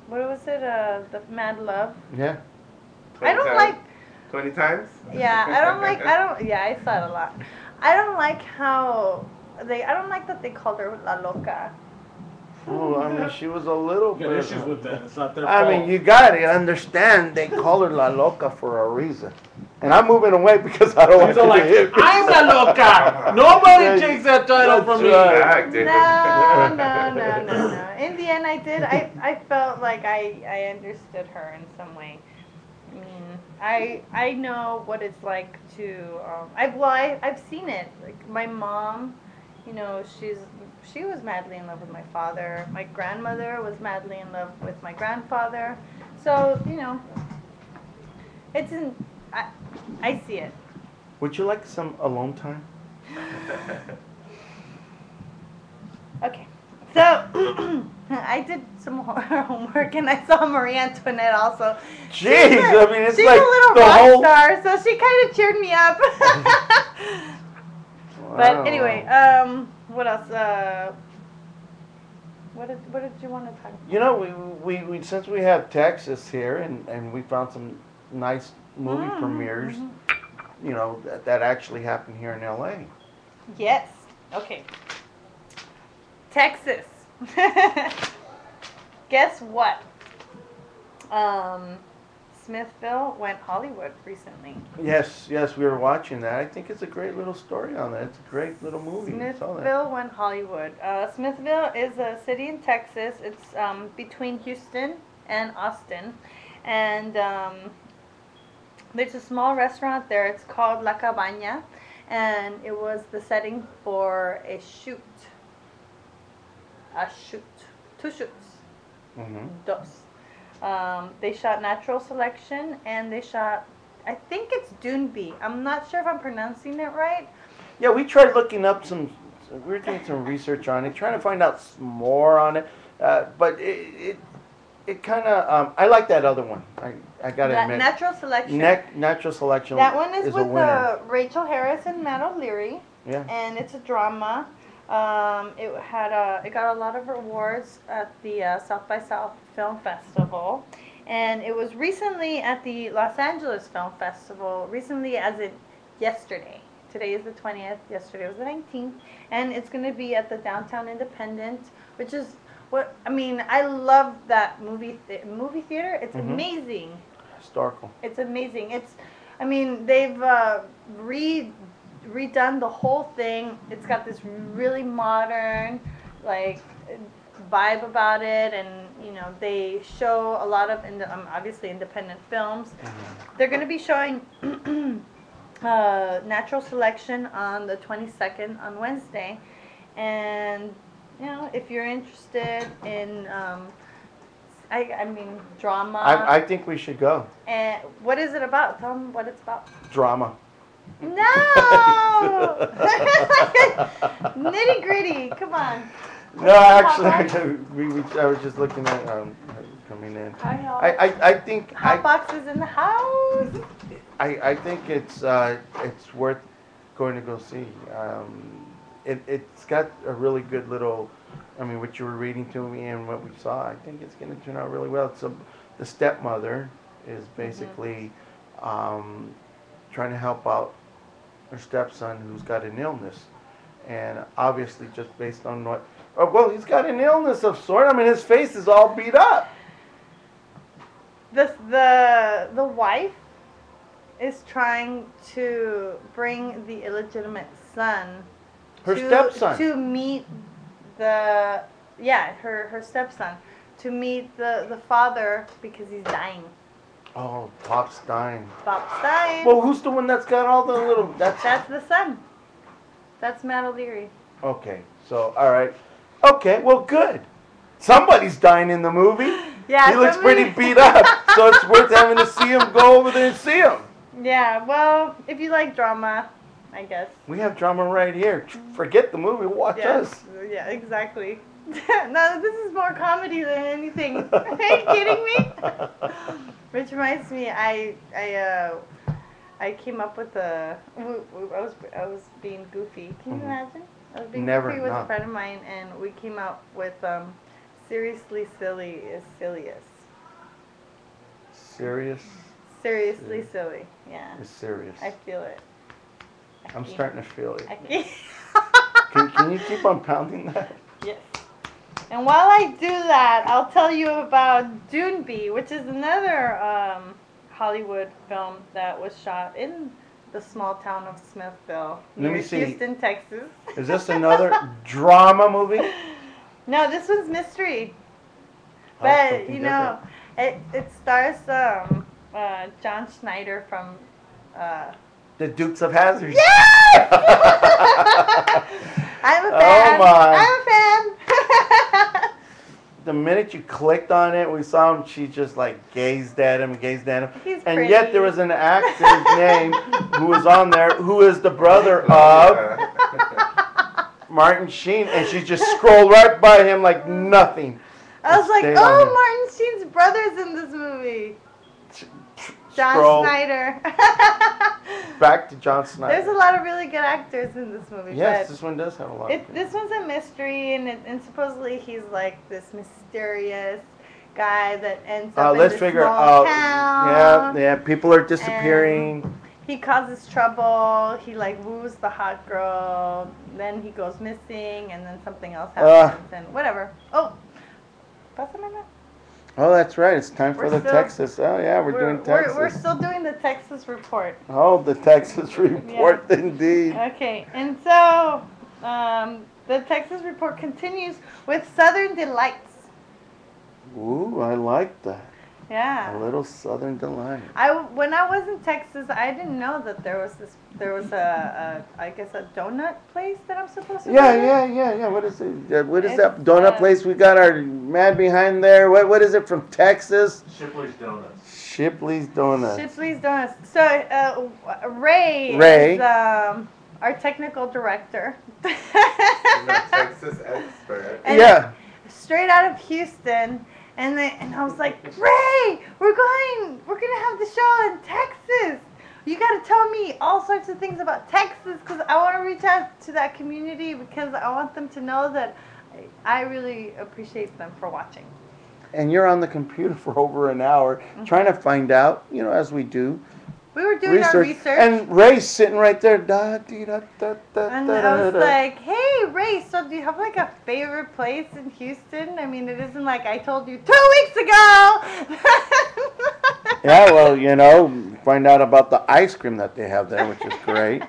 [SPEAKER 3] what was it? The Mad Love.
[SPEAKER 2] Yeah.
[SPEAKER 3] I don't like.
[SPEAKER 4] 20 times?
[SPEAKER 3] Yeah, yeah, I saw it a lot. I don't like I don't like that they called her La Loca.
[SPEAKER 2] Oh, I mean, she was a little
[SPEAKER 1] You got
[SPEAKER 2] bit.
[SPEAKER 1] issues with that. It's not their
[SPEAKER 2] I
[SPEAKER 1] fault.
[SPEAKER 2] mean, you gotta understand. They call her La Loca for a reason, and I'm moving away because I don't want
[SPEAKER 1] She's
[SPEAKER 2] to
[SPEAKER 1] like,
[SPEAKER 2] be hit.
[SPEAKER 1] I'm La Loca. Nobody
[SPEAKER 2] Yeah,
[SPEAKER 1] takes that title from me.
[SPEAKER 2] that's right.
[SPEAKER 4] Back, dude.
[SPEAKER 3] No. In the end, I felt like I understood her in some way. I mean, I know what it's like to. I've seen it. Like my mom, she was madly in love with my father. My grandmother was madly in love with my grandfather. So it's I see it.
[SPEAKER 2] Would you like some alone time?
[SPEAKER 3] Okay. So I did some homework and I saw Marie Antoinette also.
[SPEAKER 2] Jeez, I mean, it's
[SPEAKER 3] she's
[SPEAKER 2] like
[SPEAKER 3] a little
[SPEAKER 2] the
[SPEAKER 3] rock
[SPEAKER 2] whole.
[SPEAKER 3] star, so she kind of cheered me up. But
[SPEAKER 2] Wow.
[SPEAKER 3] anyway, what else? What did you want to talk about?
[SPEAKER 2] You know, we since we have Texas here and we found some nice movie premieres, you know, that actually happen here in LA.
[SPEAKER 3] Yes. Okay. Texas. Guess what? Smithville went Hollywood recently.
[SPEAKER 2] Yes, we were watching that. I think it's a great little story on that. It's a great little movie.
[SPEAKER 3] Smithville went Hollywood. Smithville is a city in Texas. It's between Houston and Austin. And there's a small restaurant there. It's called La Cabaña. And it was the setting for a shoot. Two shoots. Dos. They shot Natural Selection, and they shot, I think it's Dunby. I'm not sure if I'm pronouncing it right.
[SPEAKER 2] Yeah, we tried looking up we were doing some research on it, trying to find out more on it. But it kind of, I like that other one. I gotta admit.
[SPEAKER 3] Natural Selection.
[SPEAKER 2] Natural Selection.
[SPEAKER 3] That one is
[SPEAKER 2] a
[SPEAKER 3] with
[SPEAKER 2] winner.
[SPEAKER 3] Rachel Harris and Matt O'Leary.
[SPEAKER 2] Yeah.
[SPEAKER 3] And it's a drama. It got a lot of awards at the South by South Film Festival, and it was recently at the Los Angeles Film Festival. Recently, as in yesterday. Today is the 20th. Yesterday was the 19th, and it's going to be at the Downtown Independent, which is what I mean. I love that movie theater. It's amazing.
[SPEAKER 2] Historical.
[SPEAKER 3] It's amazing. I mean, they've redone the whole thing. It's got this really modern, like, vibe about it, and you know they show a lot of obviously independent films. They're going to be showing Natural Selection on the 22nd on Wednesday, and you know if you're interested in I mean drama.
[SPEAKER 2] I think we should go.
[SPEAKER 3] And what is it about? Tell them what it's about.
[SPEAKER 2] Drama.
[SPEAKER 3] No! Nitty gritty, come on.
[SPEAKER 2] No, actually, I was just looking at coming in. I think
[SPEAKER 3] Hot box is in the house.
[SPEAKER 2] I think it's worth going to go see. It's got a really good little. I mean, what you were reading to me and what we saw, I think it's going to turn out really well. So the stepmother is basically trying to help out her stepson who's got an illness, and obviously just based on what, he's got an illness of sort. I mean, his face is all beat up.
[SPEAKER 3] The wife is trying to bring the illegitimate son,
[SPEAKER 2] her stepson,
[SPEAKER 3] to meet her stepson, to meet the father because he's dying.
[SPEAKER 2] Oh, Pop's dying.
[SPEAKER 3] Pop's dying.
[SPEAKER 2] Well, who's the one that's got all the little... That's
[SPEAKER 3] the son. That's Matt O'Leary.
[SPEAKER 2] Okay, so, all right. Okay, well, good. Somebody's dying in the movie.
[SPEAKER 3] Yeah,
[SPEAKER 2] he looks pretty beat up, so it's worth having to see him go over there and see him.
[SPEAKER 3] Yeah, well, if you like drama, I guess.
[SPEAKER 2] We have drama right here. Forget the movie, watch us.
[SPEAKER 3] Yeah, exactly. No, this is more comedy than anything. Are you kidding me? Which reminds me, I came up with I was being goofy. Can you imagine? I was being goofy with a friend of mine, and we came up with seriously silly is silliest.
[SPEAKER 2] Serious?
[SPEAKER 3] Seriously silly. Yeah.
[SPEAKER 2] It's serious.
[SPEAKER 3] I feel it.
[SPEAKER 2] I'm starting to feel it.
[SPEAKER 3] I can't.
[SPEAKER 2] Can you keep on pounding that?
[SPEAKER 3] Yes. And while I do that, I'll tell you about Dunby, which is another Hollywood film that was shot in the small town of Smithville, near Houston, Texas.
[SPEAKER 2] Is this another drama movie?
[SPEAKER 3] No, this one's mystery. But, you know, it stars John Schneider from...
[SPEAKER 2] The Dukes of Hazzard.
[SPEAKER 3] Yes! I'm a fan.
[SPEAKER 2] Oh my.
[SPEAKER 3] I'm a fan.
[SPEAKER 2] The minute you clicked on it, we saw him. She just like gazed at him.
[SPEAKER 3] He's
[SPEAKER 2] And
[SPEAKER 3] pretty.
[SPEAKER 2] yet there was an actor's name who was on there, who is the brother of Martin Sheen, and she just scrolled right by him like nothing.
[SPEAKER 3] I was like, oh, Martin Sheen's brother's in this movie. John Schneider.
[SPEAKER 2] Back to John Schneider.
[SPEAKER 3] There's a lot of really good actors in this movie.
[SPEAKER 2] Yes, this one does have a lot.
[SPEAKER 3] This one's a mystery, and supposedly he's like this mysterious guy that ends up in
[SPEAKER 2] Let's
[SPEAKER 3] this
[SPEAKER 2] figure
[SPEAKER 3] small
[SPEAKER 2] out.
[SPEAKER 3] town.
[SPEAKER 2] Yeah, people are disappearing.
[SPEAKER 3] He causes trouble. He like woos the hot girl. Then he goes missing, and then something else happens, and whatever. Oh, pásame that.
[SPEAKER 2] Oh, that's right. It's time for
[SPEAKER 3] We're
[SPEAKER 2] the
[SPEAKER 3] still-
[SPEAKER 2] Texas. Oh, yeah, we're doing Texas.
[SPEAKER 3] We're still doing the Texas report.
[SPEAKER 2] Oh, the Texas report, indeed.
[SPEAKER 3] Okay, and so the Texas report continues with Southern Delights.
[SPEAKER 2] Ooh, I like that.
[SPEAKER 3] Yeah.
[SPEAKER 2] A little Southern delight.
[SPEAKER 3] When I was in Texas, I didn't know that there was a I guess a donut place that I'm supposed to go to.
[SPEAKER 2] Yeah. What is it? What is
[SPEAKER 3] It's,
[SPEAKER 2] that donut place we got our man behind there? What is it from Texas?
[SPEAKER 4] Shipley's Donuts.
[SPEAKER 2] Shipley's Donuts.
[SPEAKER 3] Shipley's Donuts. So Ray is our technical director.
[SPEAKER 5] Texas expert.
[SPEAKER 3] And
[SPEAKER 2] Yeah.
[SPEAKER 3] straight out of Houston. And I was like, Ray, we're gonna have the show in Texas. You gotta tell me all sorts of things about Texas because I want to reach out to that community because I want them to know that I really appreciate them for watching.
[SPEAKER 2] And you're on the computer for over an hour trying to find out, as we do.
[SPEAKER 3] We were doing our research.
[SPEAKER 2] And Ray's sitting right there. Da, dee, da, da, da,
[SPEAKER 3] And
[SPEAKER 2] da,
[SPEAKER 3] I was
[SPEAKER 2] da.
[SPEAKER 3] like, hey, Ray, so do you have like a favorite place in Houston? I mean, it isn't like I told you 2 weeks ago.
[SPEAKER 2] Yeah, well, find out about the ice cream that they have there, which is great.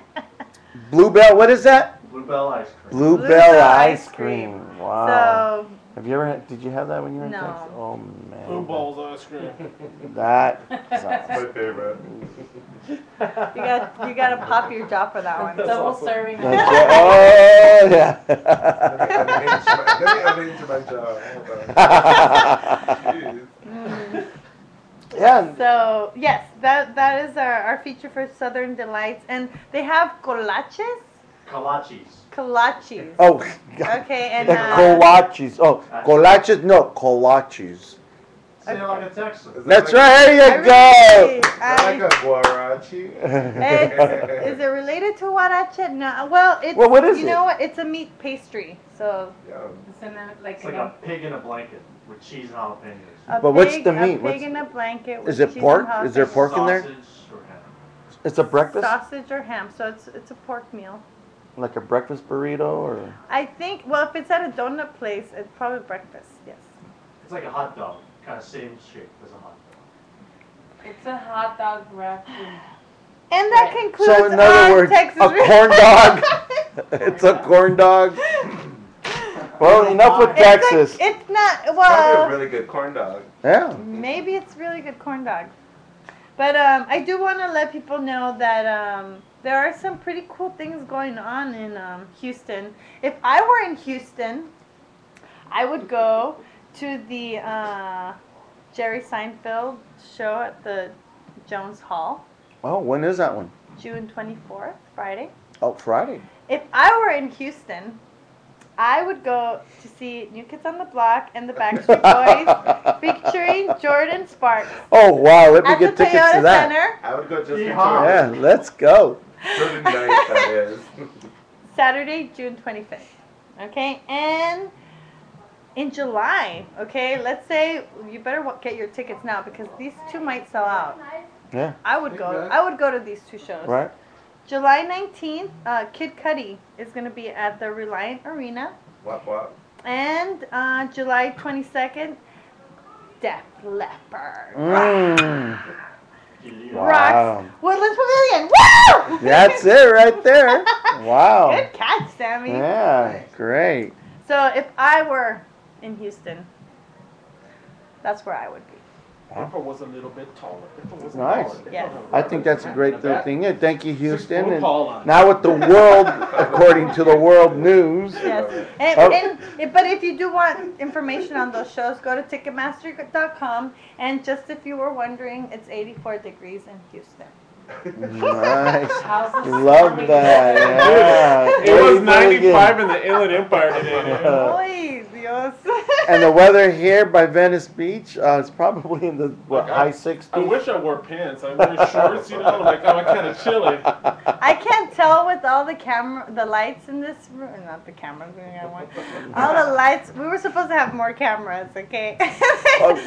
[SPEAKER 2] Bluebell, what is that?
[SPEAKER 4] Bluebell ice cream.
[SPEAKER 2] Bluebell ice cream. Wow.
[SPEAKER 3] So,
[SPEAKER 2] Did you have that when you were in
[SPEAKER 3] No.
[SPEAKER 2] Texas? Oh, man.
[SPEAKER 1] Blue balls ice cream.
[SPEAKER 2] That
[SPEAKER 5] That's
[SPEAKER 2] sounds
[SPEAKER 5] my favorite.
[SPEAKER 3] you gotta pop your jaw for that one.
[SPEAKER 6] Double serving.
[SPEAKER 2] That's right. Oh, yeah.
[SPEAKER 5] Let me arrange my jaw. Hold on. Jeez.
[SPEAKER 2] Yeah.
[SPEAKER 3] So yes, that is our feature for Southern Delights, and they have kolaches. Kolaches.
[SPEAKER 2] Oh, God.
[SPEAKER 3] Okay, and
[SPEAKER 2] The kolaches. Oh, kolaches? No, kolaches.
[SPEAKER 4] Say it like a Texan.
[SPEAKER 5] Is it
[SPEAKER 2] That's
[SPEAKER 5] like-
[SPEAKER 2] right. There you go.
[SPEAKER 5] Is that like a guarachi?
[SPEAKER 3] Is it related to huarache? No. Well, it's
[SPEAKER 2] Well, what is
[SPEAKER 3] you
[SPEAKER 2] it?
[SPEAKER 3] know what? It's a meat pastry. So
[SPEAKER 5] Yeah.
[SPEAKER 4] It's like a pig in a blanket with cheese and jalapenos.
[SPEAKER 2] But what's the meat?
[SPEAKER 3] A pig in a blanket. With
[SPEAKER 2] Is it
[SPEAKER 3] cheese
[SPEAKER 2] pork?
[SPEAKER 3] and
[SPEAKER 2] Is there
[SPEAKER 3] jalapenos.
[SPEAKER 2] pork in there?
[SPEAKER 4] Sausage or ham.
[SPEAKER 2] It's a breakfast?
[SPEAKER 3] Sausage or ham. So it's a pork meal.
[SPEAKER 2] Like a breakfast burrito or?
[SPEAKER 3] I think. Well, if it's at a donut place, it's probably breakfast. Yes.
[SPEAKER 4] It's like a hot dog, kind of same shape as a hot dog.
[SPEAKER 6] It's a hot dog wrapped in.
[SPEAKER 3] And that
[SPEAKER 6] Right.
[SPEAKER 3] concludes
[SPEAKER 2] So in
[SPEAKER 3] our
[SPEAKER 2] other words,
[SPEAKER 3] Texas
[SPEAKER 2] a corn dog. It's a corn dog. Well, enough with Texas.
[SPEAKER 3] It's not.
[SPEAKER 5] Probably a
[SPEAKER 3] Well,
[SPEAKER 5] really good corn dog.
[SPEAKER 2] Yeah.
[SPEAKER 3] maybe it's really good corn dog. But I do want to let people know that there are some pretty cool things going on in Houston. If I were in Houston, I would go to the Jerry Seinfeld show at the Jones Hall,
[SPEAKER 2] Oh, when is that one?
[SPEAKER 3] June 24th, Friday.
[SPEAKER 2] Oh, Friday.
[SPEAKER 3] If I were in Houston, I would go to see New Kids on the Block and the Backstreet Boys featuring Jordan Sparks
[SPEAKER 2] Oh, wow. Let me
[SPEAKER 3] at the
[SPEAKER 2] get tickets
[SPEAKER 3] Toyota
[SPEAKER 2] to that.
[SPEAKER 3] Center
[SPEAKER 5] I would go just for
[SPEAKER 4] Yeehaw.
[SPEAKER 2] Yeah, let's go.
[SPEAKER 5] Jordan night, that is.
[SPEAKER 3] Saturday, June 25th. Okay, and in July, okay, let's say you better get your tickets now because these two might sell out.
[SPEAKER 2] Yeah,
[SPEAKER 3] I would go to these two shows.
[SPEAKER 2] right?
[SPEAKER 3] July 19th, Kid Cudi is going to be at the Reliant Arena.
[SPEAKER 5] What?
[SPEAKER 3] And July 22nd, Def Leppard.
[SPEAKER 2] Mm.
[SPEAKER 3] Rocks
[SPEAKER 2] Wow.
[SPEAKER 3] Woodlands Pavilion. Woo!
[SPEAKER 2] That's it right there. Wow.
[SPEAKER 3] Good catch, Sammy.
[SPEAKER 2] Yeah, great.
[SPEAKER 3] So if I were in Houston, that's where I would be.
[SPEAKER 1] If it was a little bit taller. If it was
[SPEAKER 2] Nice.
[SPEAKER 1] taller.
[SPEAKER 3] Yes.
[SPEAKER 2] I think that's a great thing. Yeah, thank you,
[SPEAKER 1] 6
[SPEAKER 2] Houston.
[SPEAKER 1] foot
[SPEAKER 2] And
[SPEAKER 1] tall on it.
[SPEAKER 2] now with the world, according to the world news.
[SPEAKER 3] Yes.
[SPEAKER 2] Oh.
[SPEAKER 3] But if you do want information on those shows, go to Ticketmaster.com. And just if you were wondering, it's 84 degrees in Houston.
[SPEAKER 2] Nice.
[SPEAKER 6] How's the
[SPEAKER 2] Love that. Yeah.
[SPEAKER 1] It was
[SPEAKER 2] Very, very good.
[SPEAKER 1] 95 in the Inland Empire today.
[SPEAKER 3] Oy, Dios. Dios.
[SPEAKER 2] And the weather here by Venice Beach is probably in the high 60s.
[SPEAKER 1] I wish I wore pants. I wear shorts, like I'm kind of chilly.
[SPEAKER 3] I can't tell with all the lights in this room. Not the cameras. All the lights. We were supposed to have more cameras, okay?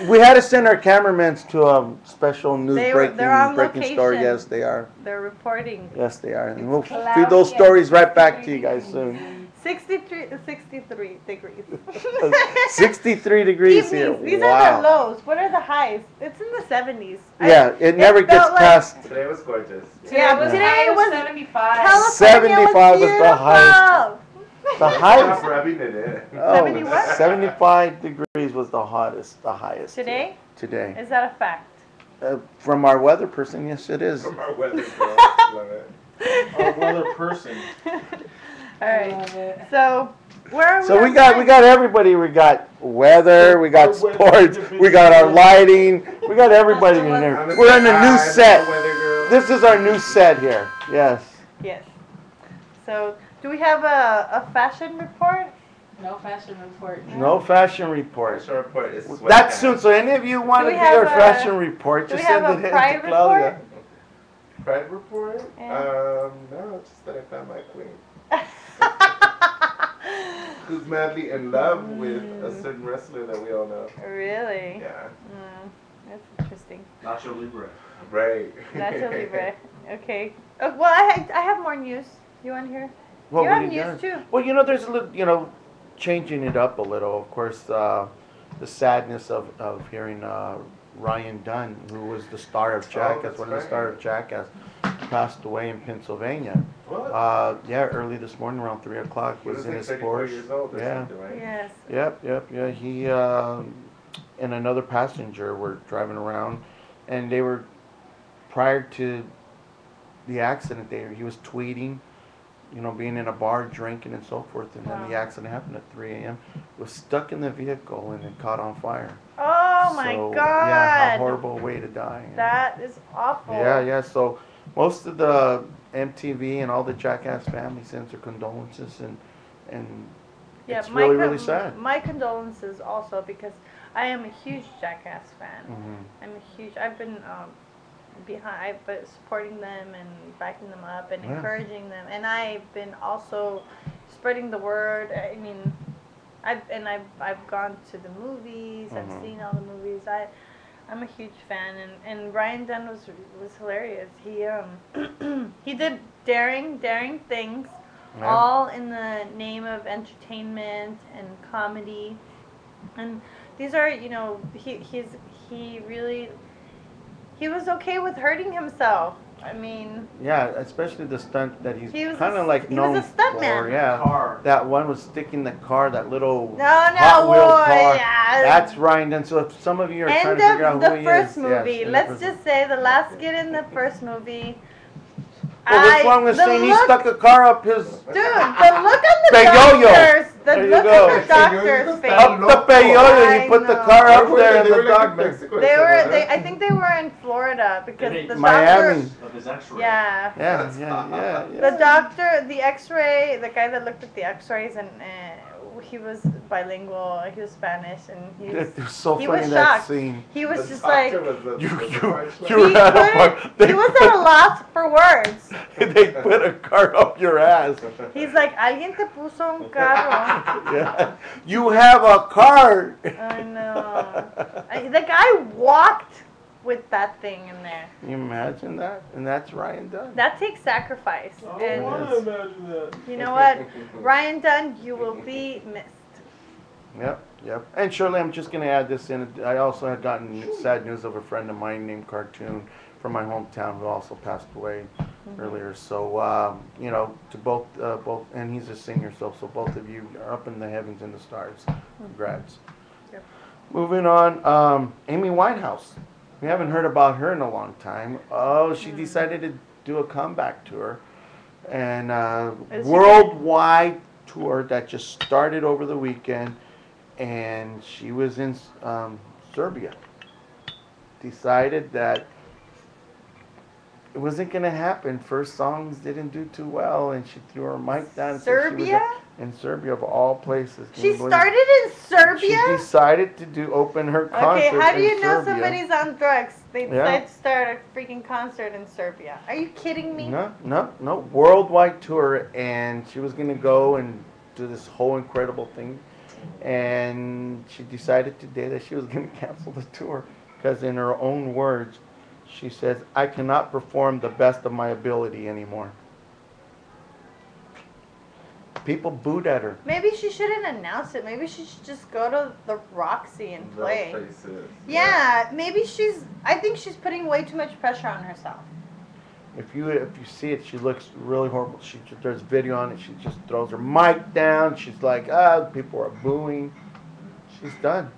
[SPEAKER 2] We had to send our cameramen to a special news
[SPEAKER 3] they're on
[SPEAKER 2] breaking story.
[SPEAKER 3] location.
[SPEAKER 2] Yes, they are.
[SPEAKER 3] They're reporting.
[SPEAKER 2] Yes, they are. And
[SPEAKER 6] It's
[SPEAKER 2] we'll
[SPEAKER 6] cloudy
[SPEAKER 2] feed those
[SPEAKER 6] and
[SPEAKER 2] stories right back to
[SPEAKER 6] 63
[SPEAKER 2] you guys soon.
[SPEAKER 3] 63 degrees.
[SPEAKER 2] 63 degrees here.
[SPEAKER 3] Evenings. These
[SPEAKER 2] Wow.
[SPEAKER 3] are the lows. What are the highs? It's in the 70s.
[SPEAKER 2] Yeah, it never gets
[SPEAKER 3] felt like-
[SPEAKER 2] past.
[SPEAKER 5] Today was gorgeous.
[SPEAKER 3] Yeah,
[SPEAKER 6] was
[SPEAKER 3] today
[SPEAKER 6] high of
[SPEAKER 3] was
[SPEAKER 6] 75.
[SPEAKER 3] California
[SPEAKER 2] 75 was the highest. The
[SPEAKER 5] Stop
[SPEAKER 2] highest.
[SPEAKER 5] rubbing it in.
[SPEAKER 2] Oh,
[SPEAKER 3] 70 what?
[SPEAKER 2] 75 degrees was the hottest, the highest.
[SPEAKER 3] Today?
[SPEAKER 2] Today.
[SPEAKER 3] Is that a fact?
[SPEAKER 2] From our weather person, yes, it is.
[SPEAKER 5] From our weather girl. Love it.
[SPEAKER 1] Our weather person.
[SPEAKER 3] All
[SPEAKER 6] I
[SPEAKER 3] right.
[SPEAKER 6] love it.
[SPEAKER 3] So where are we?
[SPEAKER 2] So
[SPEAKER 3] on
[SPEAKER 2] we got
[SPEAKER 3] time?
[SPEAKER 2] everybody. We got weather, we got
[SPEAKER 1] Our weather
[SPEAKER 2] sports,
[SPEAKER 1] division.
[SPEAKER 2] we got our lighting, we got everybody in
[SPEAKER 5] I'm
[SPEAKER 2] there.
[SPEAKER 5] the
[SPEAKER 2] We're in a new
[SPEAKER 5] I'm
[SPEAKER 2] set.
[SPEAKER 5] the weather girl.
[SPEAKER 2] This is our new set here. Yes.
[SPEAKER 3] Yes. So do we have a fashion report?
[SPEAKER 6] No fashion report.
[SPEAKER 2] No fashion report.
[SPEAKER 5] Fashion report is sweatpants.
[SPEAKER 2] That's soon. So any of you want
[SPEAKER 3] Do
[SPEAKER 2] to
[SPEAKER 3] we
[SPEAKER 2] be our
[SPEAKER 3] have
[SPEAKER 2] fashion report,
[SPEAKER 3] do
[SPEAKER 2] just
[SPEAKER 3] we have
[SPEAKER 2] send
[SPEAKER 3] a
[SPEAKER 2] it in
[SPEAKER 3] pride
[SPEAKER 2] to Claudia.
[SPEAKER 3] report?
[SPEAKER 5] Pride report?
[SPEAKER 3] Yeah.
[SPEAKER 5] No, just that I found my queen. Who's madly in love with a certain wrestler that we all know.
[SPEAKER 3] Really?
[SPEAKER 5] Yeah.
[SPEAKER 3] That's interesting.
[SPEAKER 4] Nacho Libre.
[SPEAKER 5] Right.
[SPEAKER 3] Nacho Libre. Okay. Oh, well, I have more news. You want to hear?
[SPEAKER 2] What
[SPEAKER 3] You
[SPEAKER 2] were
[SPEAKER 3] have
[SPEAKER 2] you
[SPEAKER 3] news
[SPEAKER 2] doing?
[SPEAKER 3] too.
[SPEAKER 2] Well, there's a little, changing it up a little. Of course, the sadness of hearing Ryan Dunn, who was the star of Jackass,
[SPEAKER 5] that's
[SPEAKER 2] one of the
[SPEAKER 5] right.
[SPEAKER 2] stars of Jackass, passed away in Pennsylvania.
[SPEAKER 1] What?
[SPEAKER 2] Yeah, early this morning around 3 o'clock.
[SPEAKER 5] He was
[SPEAKER 2] in
[SPEAKER 5] like
[SPEAKER 2] his
[SPEAKER 5] 34
[SPEAKER 2] Porsche.
[SPEAKER 5] years old or
[SPEAKER 2] Yeah.
[SPEAKER 5] something, right?
[SPEAKER 3] Yes.
[SPEAKER 2] Yeah. He and another passenger were driving around, and they were, prior to the accident, he was tweeting, being in a bar drinking and so forth, and then the
[SPEAKER 3] Wow.
[SPEAKER 2] accident happened at 3 a.m. Was stuck in the vehicle and it caught on fire.
[SPEAKER 3] Oh my
[SPEAKER 2] So,
[SPEAKER 3] God.
[SPEAKER 2] Yeah, a horrible way to die.
[SPEAKER 3] That is awful.
[SPEAKER 2] Yeah. So most of the MTV and all the Jackass family sends their condolences, and
[SPEAKER 3] Yeah,
[SPEAKER 2] it's really sad.
[SPEAKER 3] My condolences also, because I am a huge Jackass fan.
[SPEAKER 2] Mhm.
[SPEAKER 3] I've been but supporting them and backing them up and
[SPEAKER 2] Yeah.
[SPEAKER 3] encouraging them, and I've been also spreading the word. I mean, I've gone to the movies. I've
[SPEAKER 2] Mhm.
[SPEAKER 3] seen all the movies. I'm a huge fan, and Ryan Dunn was hilarious. He he did daring things,
[SPEAKER 2] Yeah.
[SPEAKER 3] all in the name of entertainment and comedy, and these are he was okay with hurting himself. I mean,
[SPEAKER 2] Yeah, especially the stunt that he's
[SPEAKER 3] He was
[SPEAKER 2] kind
[SPEAKER 3] a-
[SPEAKER 2] of like
[SPEAKER 3] he was
[SPEAKER 2] known
[SPEAKER 3] a stuntman.
[SPEAKER 2] for. Yeah,
[SPEAKER 4] Car.
[SPEAKER 2] that one was sticking the car, that little
[SPEAKER 3] No,
[SPEAKER 2] Hot Wheel
[SPEAKER 3] boy,
[SPEAKER 2] car.
[SPEAKER 3] yeah.
[SPEAKER 2] That's Ryan Dunn. So if some of you are trying
[SPEAKER 3] End
[SPEAKER 2] to figure out
[SPEAKER 3] of
[SPEAKER 2] who
[SPEAKER 3] the
[SPEAKER 2] he
[SPEAKER 3] first
[SPEAKER 2] is,
[SPEAKER 3] movie.
[SPEAKER 2] yes, in the
[SPEAKER 3] Let's
[SPEAKER 2] first
[SPEAKER 3] just say the last kid in the first movie.
[SPEAKER 2] Well, what's wrong with
[SPEAKER 3] the
[SPEAKER 2] saying he
[SPEAKER 3] look-
[SPEAKER 2] stuck a car up his
[SPEAKER 3] Dude, the look on the
[SPEAKER 2] Peyoyo.
[SPEAKER 3] doctors. The
[SPEAKER 2] There you
[SPEAKER 3] look
[SPEAKER 2] go.
[SPEAKER 3] on the doctor's face.
[SPEAKER 2] up the peyoyo?
[SPEAKER 3] I
[SPEAKER 2] He put the
[SPEAKER 3] know.
[SPEAKER 2] car up
[SPEAKER 5] Where
[SPEAKER 2] there,
[SPEAKER 5] were
[SPEAKER 2] and
[SPEAKER 5] they? They
[SPEAKER 2] the
[SPEAKER 5] were like in
[SPEAKER 2] doctor.
[SPEAKER 5] Mexico or
[SPEAKER 3] They
[SPEAKER 5] something,
[SPEAKER 3] were.
[SPEAKER 5] right?
[SPEAKER 3] I think they were in Florida because
[SPEAKER 4] They-
[SPEAKER 3] the
[SPEAKER 2] Miami.
[SPEAKER 3] doctor.
[SPEAKER 4] Of his X-ray.
[SPEAKER 3] Yeah.
[SPEAKER 2] Yeah.
[SPEAKER 3] The doctor, the X-ray, the guy that looked at the X-rays, and he was bilingual. He was Spanish, and
[SPEAKER 2] It was so
[SPEAKER 3] he
[SPEAKER 2] funny
[SPEAKER 3] was
[SPEAKER 2] that
[SPEAKER 3] shocked.
[SPEAKER 2] scene.
[SPEAKER 3] he was
[SPEAKER 5] The
[SPEAKER 3] just like
[SPEAKER 5] doctor was the-
[SPEAKER 2] You-
[SPEAKER 5] was the
[SPEAKER 2] you-
[SPEAKER 5] car
[SPEAKER 2] you
[SPEAKER 3] he,
[SPEAKER 2] were at a
[SPEAKER 3] couldn't-
[SPEAKER 2] bar. They
[SPEAKER 3] he was
[SPEAKER 2] put-
[SPEAKER 3] at a loss for words.
[SPEAKER 2] They put a car up your ass.
[SPEAKER 3] He's like, alguien te puso un carro.
[SPEAKER 2] Yeah. You have a car.
[SPEAKER 3] I know. The guy walked with that thing in there.
[SPEAKER 2] Can you imagine that? And that's Ryan Dunn.
[SPEAKER 3] That takes sacrifice.
[SPEAKER 1] I don't
[SPEAKER 3] And
[SPEAKER 1] want to imagine that.
[SPEAKER 3] you know what, Ryan Dunn, you will be missed.
[SPEAKER 2] Yep. And Shirley, I'm just going to add this in. I also had gotten sad news of a friend of mine named Cartoon from my hometown who also passed away earlier. So, to both, and he's a singer, so both of you are up in the heavens and the stars. Congrats.
[SPEAKER 3] Yep.
[SPEAKER 2] Moving on, Amy Winehouse. We haven't heard about her in a long time. Oh, she decided to do a comeback tour, and
[SPEAKER 3] Is she
[SPEAKER 2] worldwide tour that just started over the weekend, and she was in Serbia. Decided that it wasn't gonna happen. First songs didn't do too well, and she threw her mic down.
[SPEAKER 3] Serbia?
[SPEAKER 2] In Serbia, of all places. Can
[SPEAKER 3] She
[SPEAKER 2] you believe
[SPEAKER 3] started in
[SPEAKER 2] it?
[SPEAKER 3] Serbia?
[SPEAKER 2] She decided to open her concert
[SPEAKER 3] Okay, how do
[SPEAKER 2] in
[SPEAKER 3] you know
[SPEAKER 2] Serbia.
[SPEAKER 3] somebody's on drugs? They
[SPEAKER 2] Yeah.
[SPEAKER 3] decide to start a freaking concert in Serbia. Are you kidding me?
[SPEAKER 2] No. Worldwide tour, and she was gonna go and do this whole incredible thing, and she decided today that she was gonna cancel the tour because, in her own words, she says, "I cannot perform the best of my ability anymore." People booed at her.
[SPEAKER 3] Maybe she shouldn't announce it. Maybe she should just go to the Roxy and
[SPEAKER 5] No
[SPEAKER 3] play.
[SPEAKER 5] places.
[SPEAKER 3] Yeah, maybe I think she's putting way too much pressure on herself.
[SPEAKER 2] If you see it, she looks really horrible. There's video on it. She just throws her mic down. She's like, people are booing. She's done.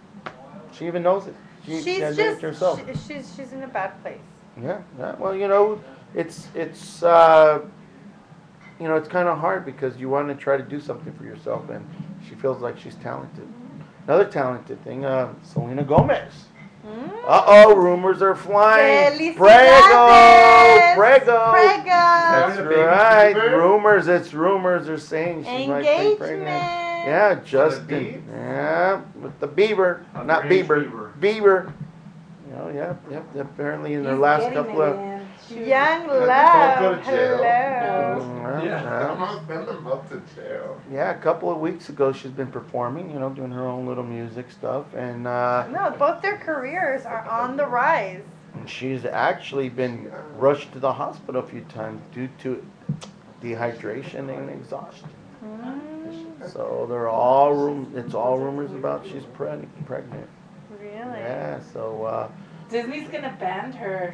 [SPEAKER 2] She even knows it. She admitted it to herself.
[SPEAKER 3] She's in a bad place.
[SPEAKER 2] Yeah. Well, it's it's kind of hard because you want to try to do something for yourself, and she feels like she's talented. Another talented thing, Selena Gomez. Rumors are flying.
[SPEAKER 3] Felicidades!
[SPEAKER 2] Prego.
[SPEAKER 3] Prego!
[SPEAKER 2] That's right. Rumors. It's rumors. They're saying she might be pregnant.
[SPEAKER 3] Engagement.
[SPEAKER 2] Yeah,
[SPEAKER 5] Beebs?
[SPEAKER 2] Justin. Yeah, with the Bieber, not Bieber. Bieber. Yep. Apparently, in their last couple of.
[SPEAKER 3] Young
[SPEAKER 5] Don't
[SPEAKER 3] love.
[SPEAKER 5] go to jail.
[SPEAKER 3] Hello.
[SPEAKER 5] Yeah. Send them up to jail.
[SPEAKER 2] Yeah, a couple of weeks ago, she's been performing. Doing her own little music stuff, and
[SPEAKER 3] No, both their careers are on the rise.
[SPEAKER 2] she's actually been rushed to the hospital a few times due to dehydration and exhaustion. So it's all rumors about she's pregnant.
[SPEAKER 3] Really?
[SPEAKER 2] Yeah. So
[SPEAKER 6] Disney's gonna ban her.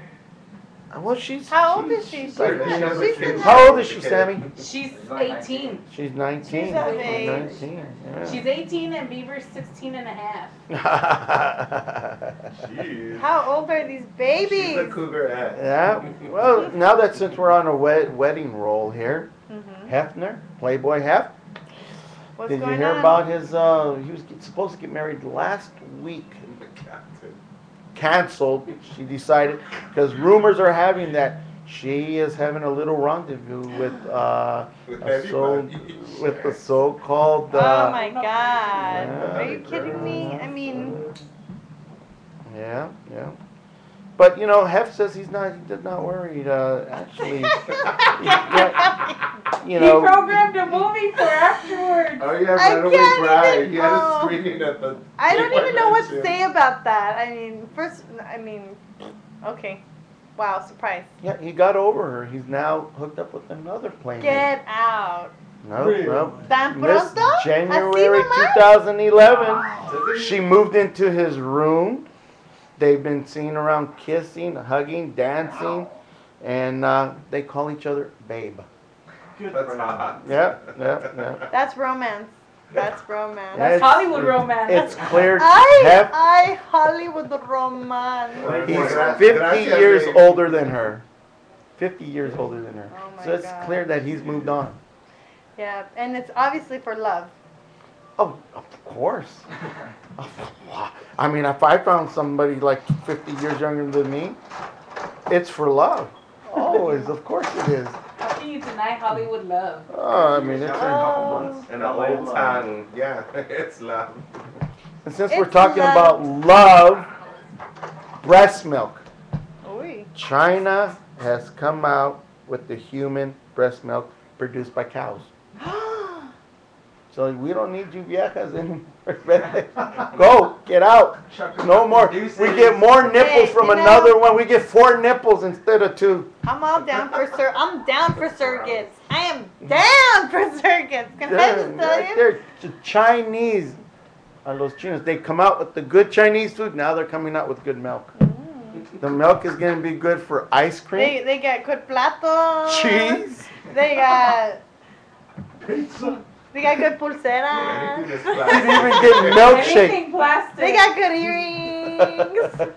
[SPEAKER 2] well, she's.
[SPEAKER 3] How old is she?
[SPEAKER 2] she's
[SPEAKER 3] She's
[SPEAKER 2] like-
[SPEAKER 3] not- she's not-
[SPEAKER 2] How old is she, Sammy?
[SPEAKER 6] She's 18.
[SPEAKER 2] She's 19.
[SPEAKER 3] She's of age.
[SPEAKER 2] 19. Yeah.
[SPEAKER 6] She's 18 and Bieber's 16 and a half.
[SPEAKER 5] Jeez.
[SPEAKER 3] How old are these babies?
[SPEAKER 5] She's a cougar ass.
[SPEAKER 2] Yeah. Well, now that since we're on a wedding roll here,
[SPEAKER 3] Mhm.
[SPEAKER 2] Hefner, Playboy Hef.
[SPEAKER 3] What's
[SPEAKER 2] Did you
[SPEAKER 3] going
[SPEAKER 2] hear
[SPEAKER 3] on?
[SPEAKER 2] about his? He was supposed to get married last week.
[SPEAKER 5] The captain.
[SPEAKER 2] Canceled. She decided because rumors are having that she is having a little rendezvous with with the so-called.
[SPEAKER 3] Oh my God!
[SPEAKER 2] Yeah.
[SPEAKER 3] Are you kidding me? I mean,
[SPEAKER 2] Yeah. But Hef says he's not. He did not worried. Actually,
[SPEAKER 6] He programmed a movie for afterwards.
[SPEAKER 5] Oh yeah,
[SPEAKER 3] I
[SPEAKER 5] Runaway
[SPEAKER 3] can't
[SPEAKER 5] Bride.
[SPEAKER 3] even-
[SPEAKER 5] He had
[SPEAKER 3] oh.
[SPEAKER 5] a screening at the.
[SPEAKER 3] I don't even know what to
[SPEAKER 5] gym.
[SPEAKER 3] say about that. Okay. Wow, surprise.
[SPEAKER 2] Yeah, he got over her. He's now hooked up with another playmate.
[SPEAKER 3] Get out.
[SPEAKER 2] No.
[SPEAKER 3] ¿Tan
[SPEAKER 2] This
[SPEAKER 3] pronto? ¿Así
[SPEAKER 2] January
[SPEAKER 3] nomás?
[SPEAKER 2] 2011,
[SPEAKER 5] Doesn't
[SPEAKER 2] she moved into his room. They've been seen around kissing, hugging, dancing, and they call each other babe.
[SPEAKER 5] That's hot.
[SPEAKER 2] Yeah.
[SPEAKER 3] That's romance. That's romance.
[SPEAKER 2] Yeah,
[SPEAKER 6] That's Hollywood romance.
[SPEAKER 2] It's clear.
[SPEAKER 3] I
[SPEAKER 2] Hef,
[SPEAKER 3] Hollywood romance.
[SPEAKER 2] he's
[SPEAKER 5] Gracias,
[SPEAKER 2] 50 years
[SPEAKER 5] babe.
[SPEAKER 2] older than her. 50 years older than her.
[SPEAKER 3] Oh my
[SPEAKER 2] So it's
[SPEAKER 3] God.
[SPEAKER 2] clear that he's moved on.
[SPEAKER 3] Yeah, and it's obviously for love.
[SPEAKER 2] Oh, of course. I mean, if I found somebody like 50 years younger than me, it's for love. Always, of course it is.
[SPEAKER 6] How can you deny Hollywood love?
[SPEAKER 2] Oh, I mean, it's.
[SPEAKER 3] Oh.
[SPEAKER 5] And an old tongue. Yeah, it's love.
[SPEAKER 2] And since we're
[SPEAKER 3] It's
[SPEAKER 2] talking
[SPEAKER 3] love.
[SPEAKER 2] about love, breast milk.
[SPEAKER 3] Uy.
[SPEAKER 2] China has come out with the human breast milk produced by cows. So we don't need you viejas anymore. Go, get out. No more. We get more nipples from
[SPEAKER 3] you know-
[SPEAKER 2] another one. We get 4 nipples instead of 2.
[SPEAKER 3] I'm all down for I'm down for surrogates. I am down for surrogates. Can I just tell
[SPEAKER 2] Right
[SPEAKER 3] you?
[SPEAKER 2] there, the Chinese are those chinos. They come out with the good Chinese food. Now they're coming out with good milk. The milk is going to be good for ice cream,
[SPEAKER 3] They got good plato.
[SPEAKER 2] cheese.
[SPEAKER 3] They got
[SPEAKER 5] Pizza.
[SPEAKER 3] they got good
[SPEAKER 5] Anything
[SPEAKER 3] pulseras.
[SPEAKER 5] that's
[SPEAKER 2] You
[SPEAKER 5] plastic.
[SPEAKER 2] can even get milkshake.
[SPEAKER 6] Anything plastic.
[SPEAKER 3] They got good earrings.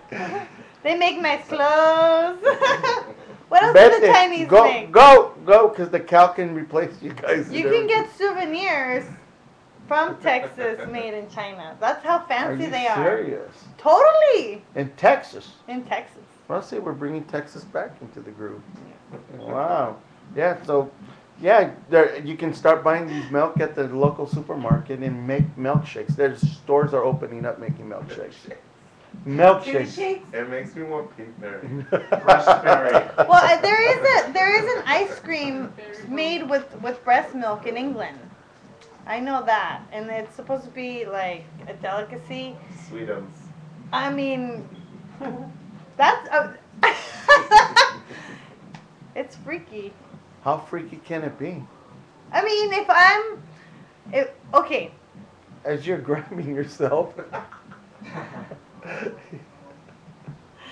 [SPEAKER 3] They make nice clothes. What else do the
[SPEAKER 2] Vete.
[SPEAKER 3] Chinese
[SPEAKER 2] Go,
[SPEAKER 3] make?
[SPEAKER 2] go, because the cow can replace you guys.
[SPEAKER 3] You can get souvenirs. from Texas, made in China. That's how
[SPEAKER 2] Are
[SPEAKER 3] fancy
[SPEAKER 2] you
[SPEAKER 3] they are.
[SPEAKER 2] serious?
[SPEAKER 3] Totally
[SPEAKER 2] In Texas.
[SPEAKER 3] in Texas.
[SPEAKER 2] Well, see, we're bringing Texas back into the group. Wow. Yeah, so, yeah, there, you can start buying these milk at the local supermarket and make milkshakes. There's stores are opening up making milkshakes. Milkshakes.
[SPEAKER 5] It makes me want pinkberry.
[SPEAKER 4] Raspberry.
[SPEAKER 3] Well, there is an ice cream made with breast milk in England. I know that, and it's supposed to be like a delicacy.
[SPEAKER 5] Sweetums.
[SPEAKER 3] I mean, that's it's freaky.
[SPEAKER 2] How freaky can it be?
[SPEAKER 3] I mean, okay.
[SPEAKER 2] As you're grabbing yourself.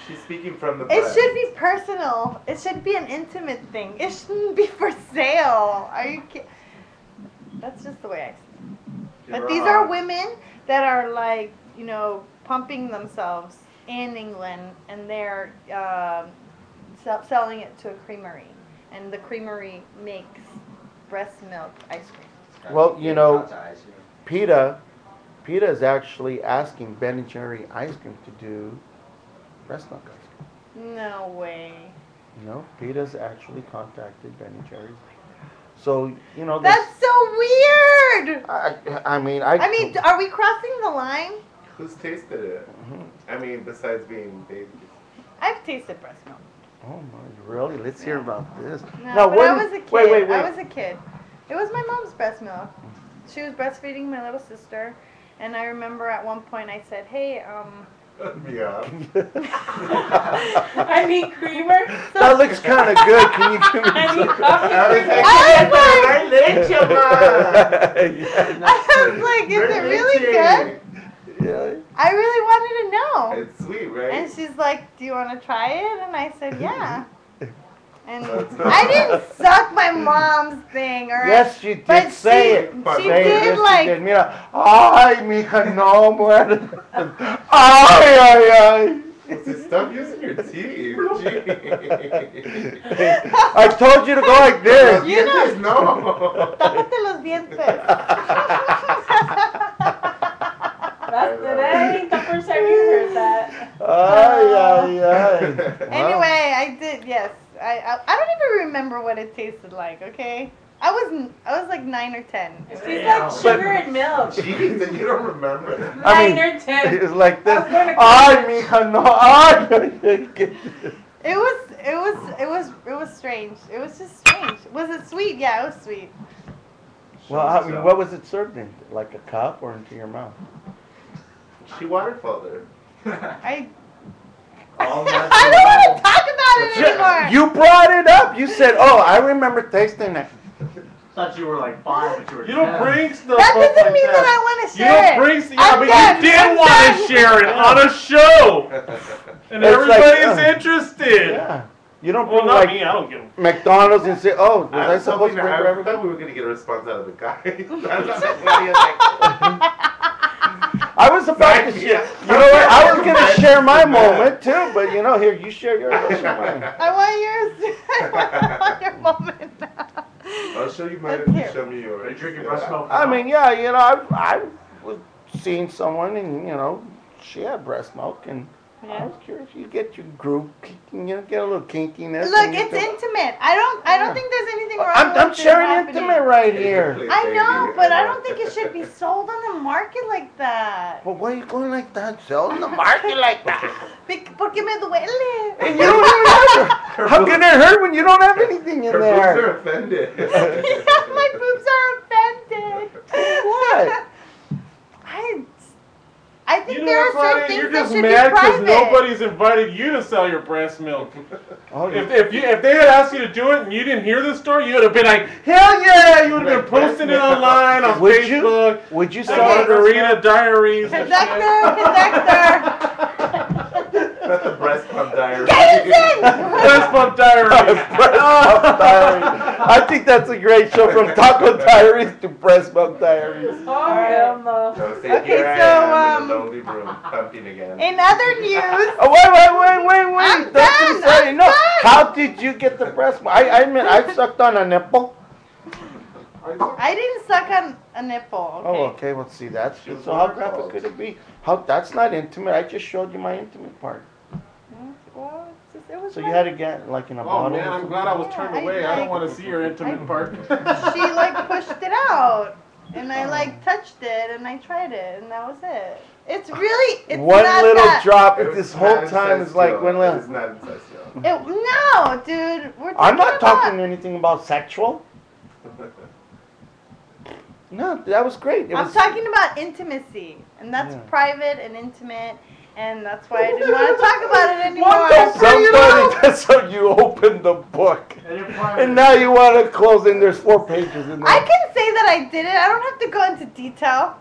[SPEAKER 5] She's speaking from the
[SPEAKER 3] It
[SPEAKER 5] breast.
[SPEAKER 3] should be personal. It should be an intimate thing. It shouldn't be for sale. Are you kidding? That's just the way I see it.
[SPEAKER 5] You're
[SPEAKER 3] But these are
[SPEAKER 5] wrong.
[SPEAKER 3] women that are like, pumping themselves in England, and they're selling it to a creamery, and the creamery makes breast milk ice cream.
[SPEAKER 2] Well, PETA is actually asking Ben & Jerry Ice Cream to do breast milk ice cream.
[SPEAKER 3] No way.
[SPEAKER 2] PETA's actually contacted Ben & Jerry's. So,
[SPEAKER 3] That's so weird.
[SPEAKER 2] I mean,
[SPEAKER 3] are we crossing the line?
[SPEAKER 5] Who's tasted it?
[SPEAKER 2] Mhm.
[SPEAKER 5] I mean, besides being babies.
[SPEAKER 3] I've tasted breast milk.
[SPEAKER 2] Oh my, really? Let's hear about this.
[SPEAKER 3] No,
[SPEAKER 2] Now,
[SPEAKER 3] but I was a kid.
[SPEAKER 2] wait.
[SPEAKER 3] I was a kid. It was my mom's breast milk. She was breastfeeding my little sister, and I remember at one point I said, "Hey,
[SPEAKER 5] Yeah.
[SPEAKER 6] I need creamer.
[SPEAKER 2] That looks kind of good. Can you give me
[SPEAKER 6] I need
[SPEAKER 2] some?
[SPEAKER 6] coffee
[SPEAKER 5] I was
[SPEAKER 6] creamer.
[SPEAKER 5] like,
[SPEAKER 3] I was like, is it really good?
[SPEAKER 2] Yeah.
[SPEAKER 3] I really wanted to know.
[SPEAKER 5] It's sweet, right?
[SPEAKER 3] And she's like, do you want to try it? And I said, yeah. And
[SPEAKER 5] That's
[SPEAKER 3] I didn't suck my mom's thing, or
[SPEAKER 2] Yes, she did
[SPEAKER 3] but
[SPEAKER 2] say
[SPEAKER 3] she,
[SPEAKER 2] it.
[SPEAKER 3] She
[SPEAKER 2] Say it.
[SPEAKER 3] did
[SPEAKER 2] Yes,
[SPEAKER 3] like.
[SPEAKER 2] she did. Mira, ay, mija, no muerde. Ay.
[SPEAKER 5] Stop using your teeth.
[SPEAKER 2] I told you to go like this.
[SPEAKER 3] You know-
[SPEAKER 5] No.
[SPEAKER 3] Tápate los dientes.
[SPEAKER 6] That's that ain't the first time you heard that.
[SPEAKER 2] Ay.
[SPEAKER 3] Anyway, I did. Yes, I don't even remember what it tasted like. Okay, I was like 9 or 10.
[SPEAKER 6] It tastes like sugar and milk.
[SPEAKER 5] Jeez, and you don't remember.
[SPEAKER 6] 9 or 10.
[SPEAKER 2] It's like this.
[SPEAKER 6] I was gonna-
[SPEAKER 2] Ay, mija, no. Ay.
[SPEAKER 3] It was strange. It was just strange. Was it sweet? Yeah, it was sweet.
[SPEAKER 2] Well, I mean, what was it served in? Like a cup or into your mouth?
[SPEAKER 5] She waterfalled her.
[SPEAKER 3] I
[SPEAKER 4] All
[SPEAKER 3] I don't want to talk about it anymore.
[SPEAKER 2] You brought it up. You said, "Oh, I remember tasting it."
[SPEAKER 4] Thought you were like 5, but you were
[SPEAKER 1] You don't
[SPEAKER 4] 10.
[SPEAKER 1] bring stuff
[SPEAKER 3] That
[SPEAKER 1] up
[SPEAKER 3] doesn't
[SPEAKER 1] like
[SPEAKER 3] mean that
[SPEAKER 1] that.
[SPEAKER 3] I want to
[SPEAKER 1] You
[SPEAKER 3] share
[SPEAKER 1] don't
[SPEAKER 3] it.
[SPEAKER 1] bring yeah,
[SPEAKER 3] I'm
[SPEAKER 1] but
[SPEAKER 3] done.
[SPEAKER 1] you did
[SPEAKER 3] I'm
[SPEAKER 1] want
[SPEAKER 3] done.
[SPEAKER 1] to share it on a show, and
[SPEAKER 2] It's like,
[SPEAKER 1] everybody's interested.
[SPEAKER 2] Yeah. You don't
[SPEAKER 1] Well,
[SPEAKER 2] bring
[SPEAKER 1] not
[SPEAKER 2] like
[SPEAKER 1] me. I don't give.
[SPEAKER 2] McDonald's and say, "Oh, was I
[SPEAKER 5] was
[SPEAKER 2] supposed
[SPEAKER 5] hoping
[SPEAKER 2] to bring
[SPEAKER 5] that-
[SPEAKER 2] for
[SPEAKER 5] I
[SPEAKER 2] everybody?"
[SPEAKER 5] thought we were going to get a response out of the guy. That's not what he was like.
[SPEAKER 2] I was about to share. You know what? I was gonna share my moment too, but here, you share yours. I'll share mine.
[SPEAKER 3] I want yours. I want your moment now.
[SPEAKER 5] I'll show you mine
[SPEAKER 3] Let's
[SPEAKER 5] if
[SPEAKER 3] hear
[SPEAKER 5] you
[SPEAKER 3] it.
[SPEAKER 5] show me yours.
[SPEAKER 4] Are you drinking breast milk?
[SPEAKER 2] I mean, yeah, I was seeing someone, and she had breast milk, and I
[SPEAKER 3] Yeah.
[SPEAKER 2] was curious. You get your groove, get a little kinkiness.
[SPEAKER 3] Look,
[SPEAKER 2] and you
[SPEAKER 3] it's
[SPEAKER 2] go-
[SPEAKER 3] intimate. I don't think there's anything wrong with
[SPEAKER 2] I'm
[SPEAKER 3] it
[SPEAKER 2] sharing
[SPEAKER 3] happening.
[SPEAKER 2] intimate right here.
[SPEAKER 3] I know, but I don't think it should be sold on the market like that.
[SPEAKER 2] But why are you going like that? Sell in the market like that?
[SPEAKER 3] Porque me duele.
[SPEAKER 2] And you don't even have it. How can it hurt when you don't have anything in
[SPEAKER 5] Her
[SPEAKER 2] there?
[SPEAKER 5] boobs are offended.
[SPEAKER 3] Yeah, my boobs are offended.
[SPEAKER 2] What?
[SPEAKER 3] I think
[SPEAKER 1] You
[SPEAKER 3] there
[SPEAKER 1] know
[SPEAKER 3] are
[SPEAKER 1] what,
[SPEAKER 3] certain
[SPEAKER 1] Claudia?
[SPEAKER 3] things
[SPEAKER 1] You're
[SPEAKER 3] that
[SPEAKER 1] just
[SPEAKER 3] should
[SPEAKER 1] mad
[SPEAKER 3] be
[SPEAKER 1] because
[SPEAKER 3] private.
[SPEAKER 1] nobody's invited you to sell your breast milk.
[SPEAKER 2] Oh,
[SPEAKER 1] If they had asked you to do it and you didn't hear the story, you would have been like, hell yeah! You would have been posting it online on
[SPEAKER 2] Would
[SPEAKER 1] Facebook.
[SPEAKER 2] Would you
[SPEAKER 1] The
[SPEAKER 2] sell
[SPEAKER 3] Okay.
[SPEAKER 2] her breast milk?
[SPEAKER 1] Margarita Diaries. and shit.
[SPEAKER 3] Conductor.
[SPEAKER 5] Not the breast pump diary.
[SPEAKER 1] Breast pump Diaries.
[SPEAKER 2] Breast Milk Diaries. I think that's a great show, from Taco Diaries to Breast Milk Diaries.
[SPEAKER 6] Oh, hell no.
[SPEAKER 5] No, say,
[SPEAKER 3] Okay,
[SPEAKER 5] here I
[SPEAKER 3] so,
[SPEAKER 5] am in a lonely room, pumping again.
[SPEAKER 3] In other news,
[SPEAKER 2] Oh, wait!
[SPEAKER 3] I'm
[SPEAKER 2] Don't
[SPEAKER 3] done,
[SPEAKER 2] you say
[SPEAKER 3] I'm
[SPEAKER 2] no.
[SPEAKER 3] done.
[SPEAKER 2] How did you get the breast milk? I admit, I've sucked on a nipple.
[SPEAKER 3] I didn't suck on a nipple. Okay.
[SPEAKER 2] Oh, okay. Well, see, that's
[SPEAKER 5] She was
[SPEAKER 2] so. How
[SPEAKER 5] waterfalls.
[SPEAKER 2] graphic could it be? How? That's not intimate. I just showed you my intimate part.
[SPEAKER 3] Well, it was
[SPEAKER 2] So you had to get like in a
[SPEAKER 1] Oh
[SPEAKER 2] bottle.
[SPEAKER 1] man,
[SPEAKER 2] or
[SPEAKER 1] I'm
[SPEAKER 2] something?
[SPEAKER 1] glad I was
[SPEAKER 3] Yeah,
[SPEAKER 1] turned
[SPEAKER 3] I
[SPEAKER 1] away. I
[SPEAKER 3] like-
[SPEAKER 1] don't want to see your intimate part.
[SPEAKER 3] She like pushed it out, and I
[SPEAKER 2] Oh.
[SPEAKER 3] like touched it, and I tried it, and that was it. It's really, it's
[SPEAKER 2] One
[SPEAKER 3] not
[SPEAKER 2] little
[SPEAKER 3] that.
[SPEAKER 2] drop.
[SPEAKER 5] It was
[SPEAKER 2] This whole
[SPEAKER 5] not
[SPEAKER 2] time is like when.
[SPEAKER 5] incestual. It's not incestual.
[SPEAKER 3] No, dude, we're talking
[SPEAKER 2] I'm not
[SPEAKER 3] about,
[SPEAKER 2] talking anything about sexual. No, that was great. It
[SPEAKER 3] I'm
[SPEAKER 2] was,
[SPEAKER 3] talking about intimacy, and that's
[SPEAKER 2] Yeah.
[SPEAKER 3] private and intimate, and that's why I didn't want to talk about it anymore.
[SPEAKER 2] Somebody, that's how you opened the book.
[SPEAKER 4] And you're private.
[SPEAKER 2] And now you want to close in. There's 4 pages in there.
[SPEAKER 3] I can say that I did it. I don't have to go into detail.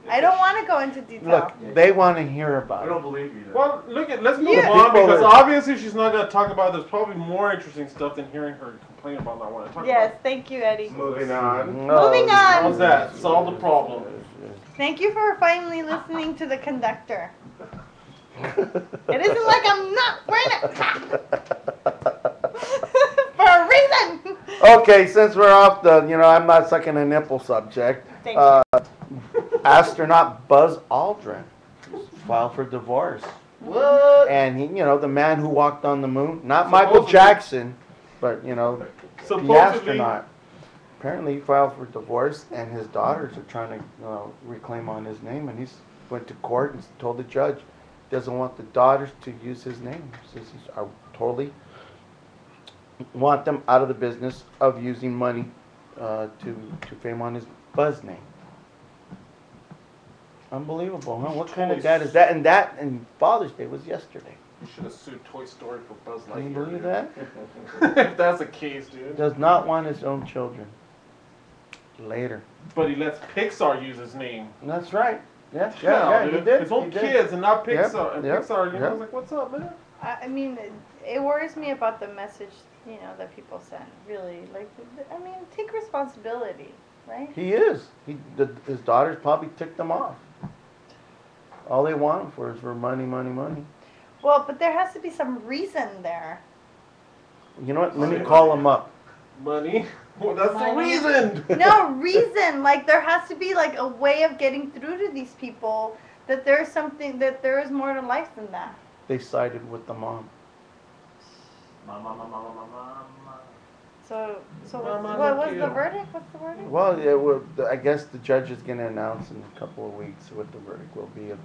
[SPEAKER 3] I don't want to go into detail.
[SPEAKER 2] Look, they want to hear
[SPEAKER 4] I
[SPEAKER 2] about
[SPEAKER 4] don't
[SPEAKER 2] it.
[SPEAKER 4] believe you. Then.
[SPEAKER 1] Well, let's move
[SPEAKER 3] Yeah.
[SPEAKER 1] on
[SPEAKER 2] People
[SPEAKER 1] because
[SPEAKER 2] are-
[SPEAKER 1] obviously she's not going to talk about. There's probably more interesting stuff than hearing her complain about not wanting to talk
[SPEAKER 3] Yes,
[SPEAKER 1] about.
[SPEAKER 3] thank you, Eddie.
[SPEAKER 5] Moving on.
[SPEAKER 3] Moving on.
[SPEAKER 1] How's that? Solve the problem.
[SPEAKER 3] Thank you for finally listening to the conductor. It isn't like I'm not wearing it for a reason.
[SPEAKER 2] Okay, since we're off the, I'm not sucking a nipple subject.
[SPEAKER 3] Thank you.
[SPEAKER 2] Astronaut Buzz Aldrin filed for divorce.
[SPEAKER 5] What?
[SPEAKER 2] And he, the man who walked on the moon, not Michael
[SPEAKER 1] Supposedly.
[SPEAKER 2] Jackson, but the
[SPEAKER 1] Supposedly,
[SPEAKER 2] astronaut. Apparently, he filed for divorce, and his daughters are trying to reclaim on his name. And he's went to court and told the judge doesn't want the daughters to use his name. Says I totally want them out of the business of using money to fame on his Buzz name. Unbelievable, huh? What kind of dad is that? And Father's Day was yesterday.
[SPEAKER 1] you should have sued Toy Story for Buzz Lightyear.
[SPEAKER 2] Can you believe
[SPEAKER 1] dude.
[SPEAKER 2] that?
[SPEAKER 1] If that's the case, dude.
[SPEAKER 2] Does not want his own children. Later.
[SPEAKER 1] But he lets Pixar use his name.
[SPEAKER 2] That's right. Yeah,
[SPEAKER 1] Hell,
[SPEAKER 2] he
[SPEAKER 1] dude.
[SPEAKER 2] did.
[SPEAKER 1] His own
[SPEAKER 2] he did.
[SPEAKER 1] kids and not
[SPEAKER 2] Yep,
[SPEAKER 1] Pixar. And
[SPEAKER 2] yep,
[SPEAKER 1] Pixar, I
[SPEAKER 2] yep.
[SPEAKER 1] was like, what's up, man?
[SPEAKER 3] I mean, it worries me about the message, that people send. Really, take responsibility, right?
[SPEAKER 2] He is. His daughters probably ticked him off. All they want him for is for money, money, money.
[SPEAKER 3] Well, but there has to be some reason there.
[SPEAKER 2] You know what? Let me call him up.
[SPEAKER 1] Money? Well, that's the
[SPEAKER 6] Money.
[SPEAKER 1] reason.
[SPEAKER 3] No reason. Like there has to be like a way of getting through to these people that there's something that there is more to life than that.
[SPEAKER 2] They sided with the mom.
[SPEAKER 4] Mama.
[SPEAKER 3] So
[SPEAKER 1] Mama,
[SPEAKER 3] what
[SPEAKER 1] look
[SPEAKER 3] was
[SPEAKER 1] you.
[SPEAKER 3] the verdict? What's the verdict?
[SPEAKER 2] Well, I guess the judge is going to announce in a couple of weeks what the verdict will be. If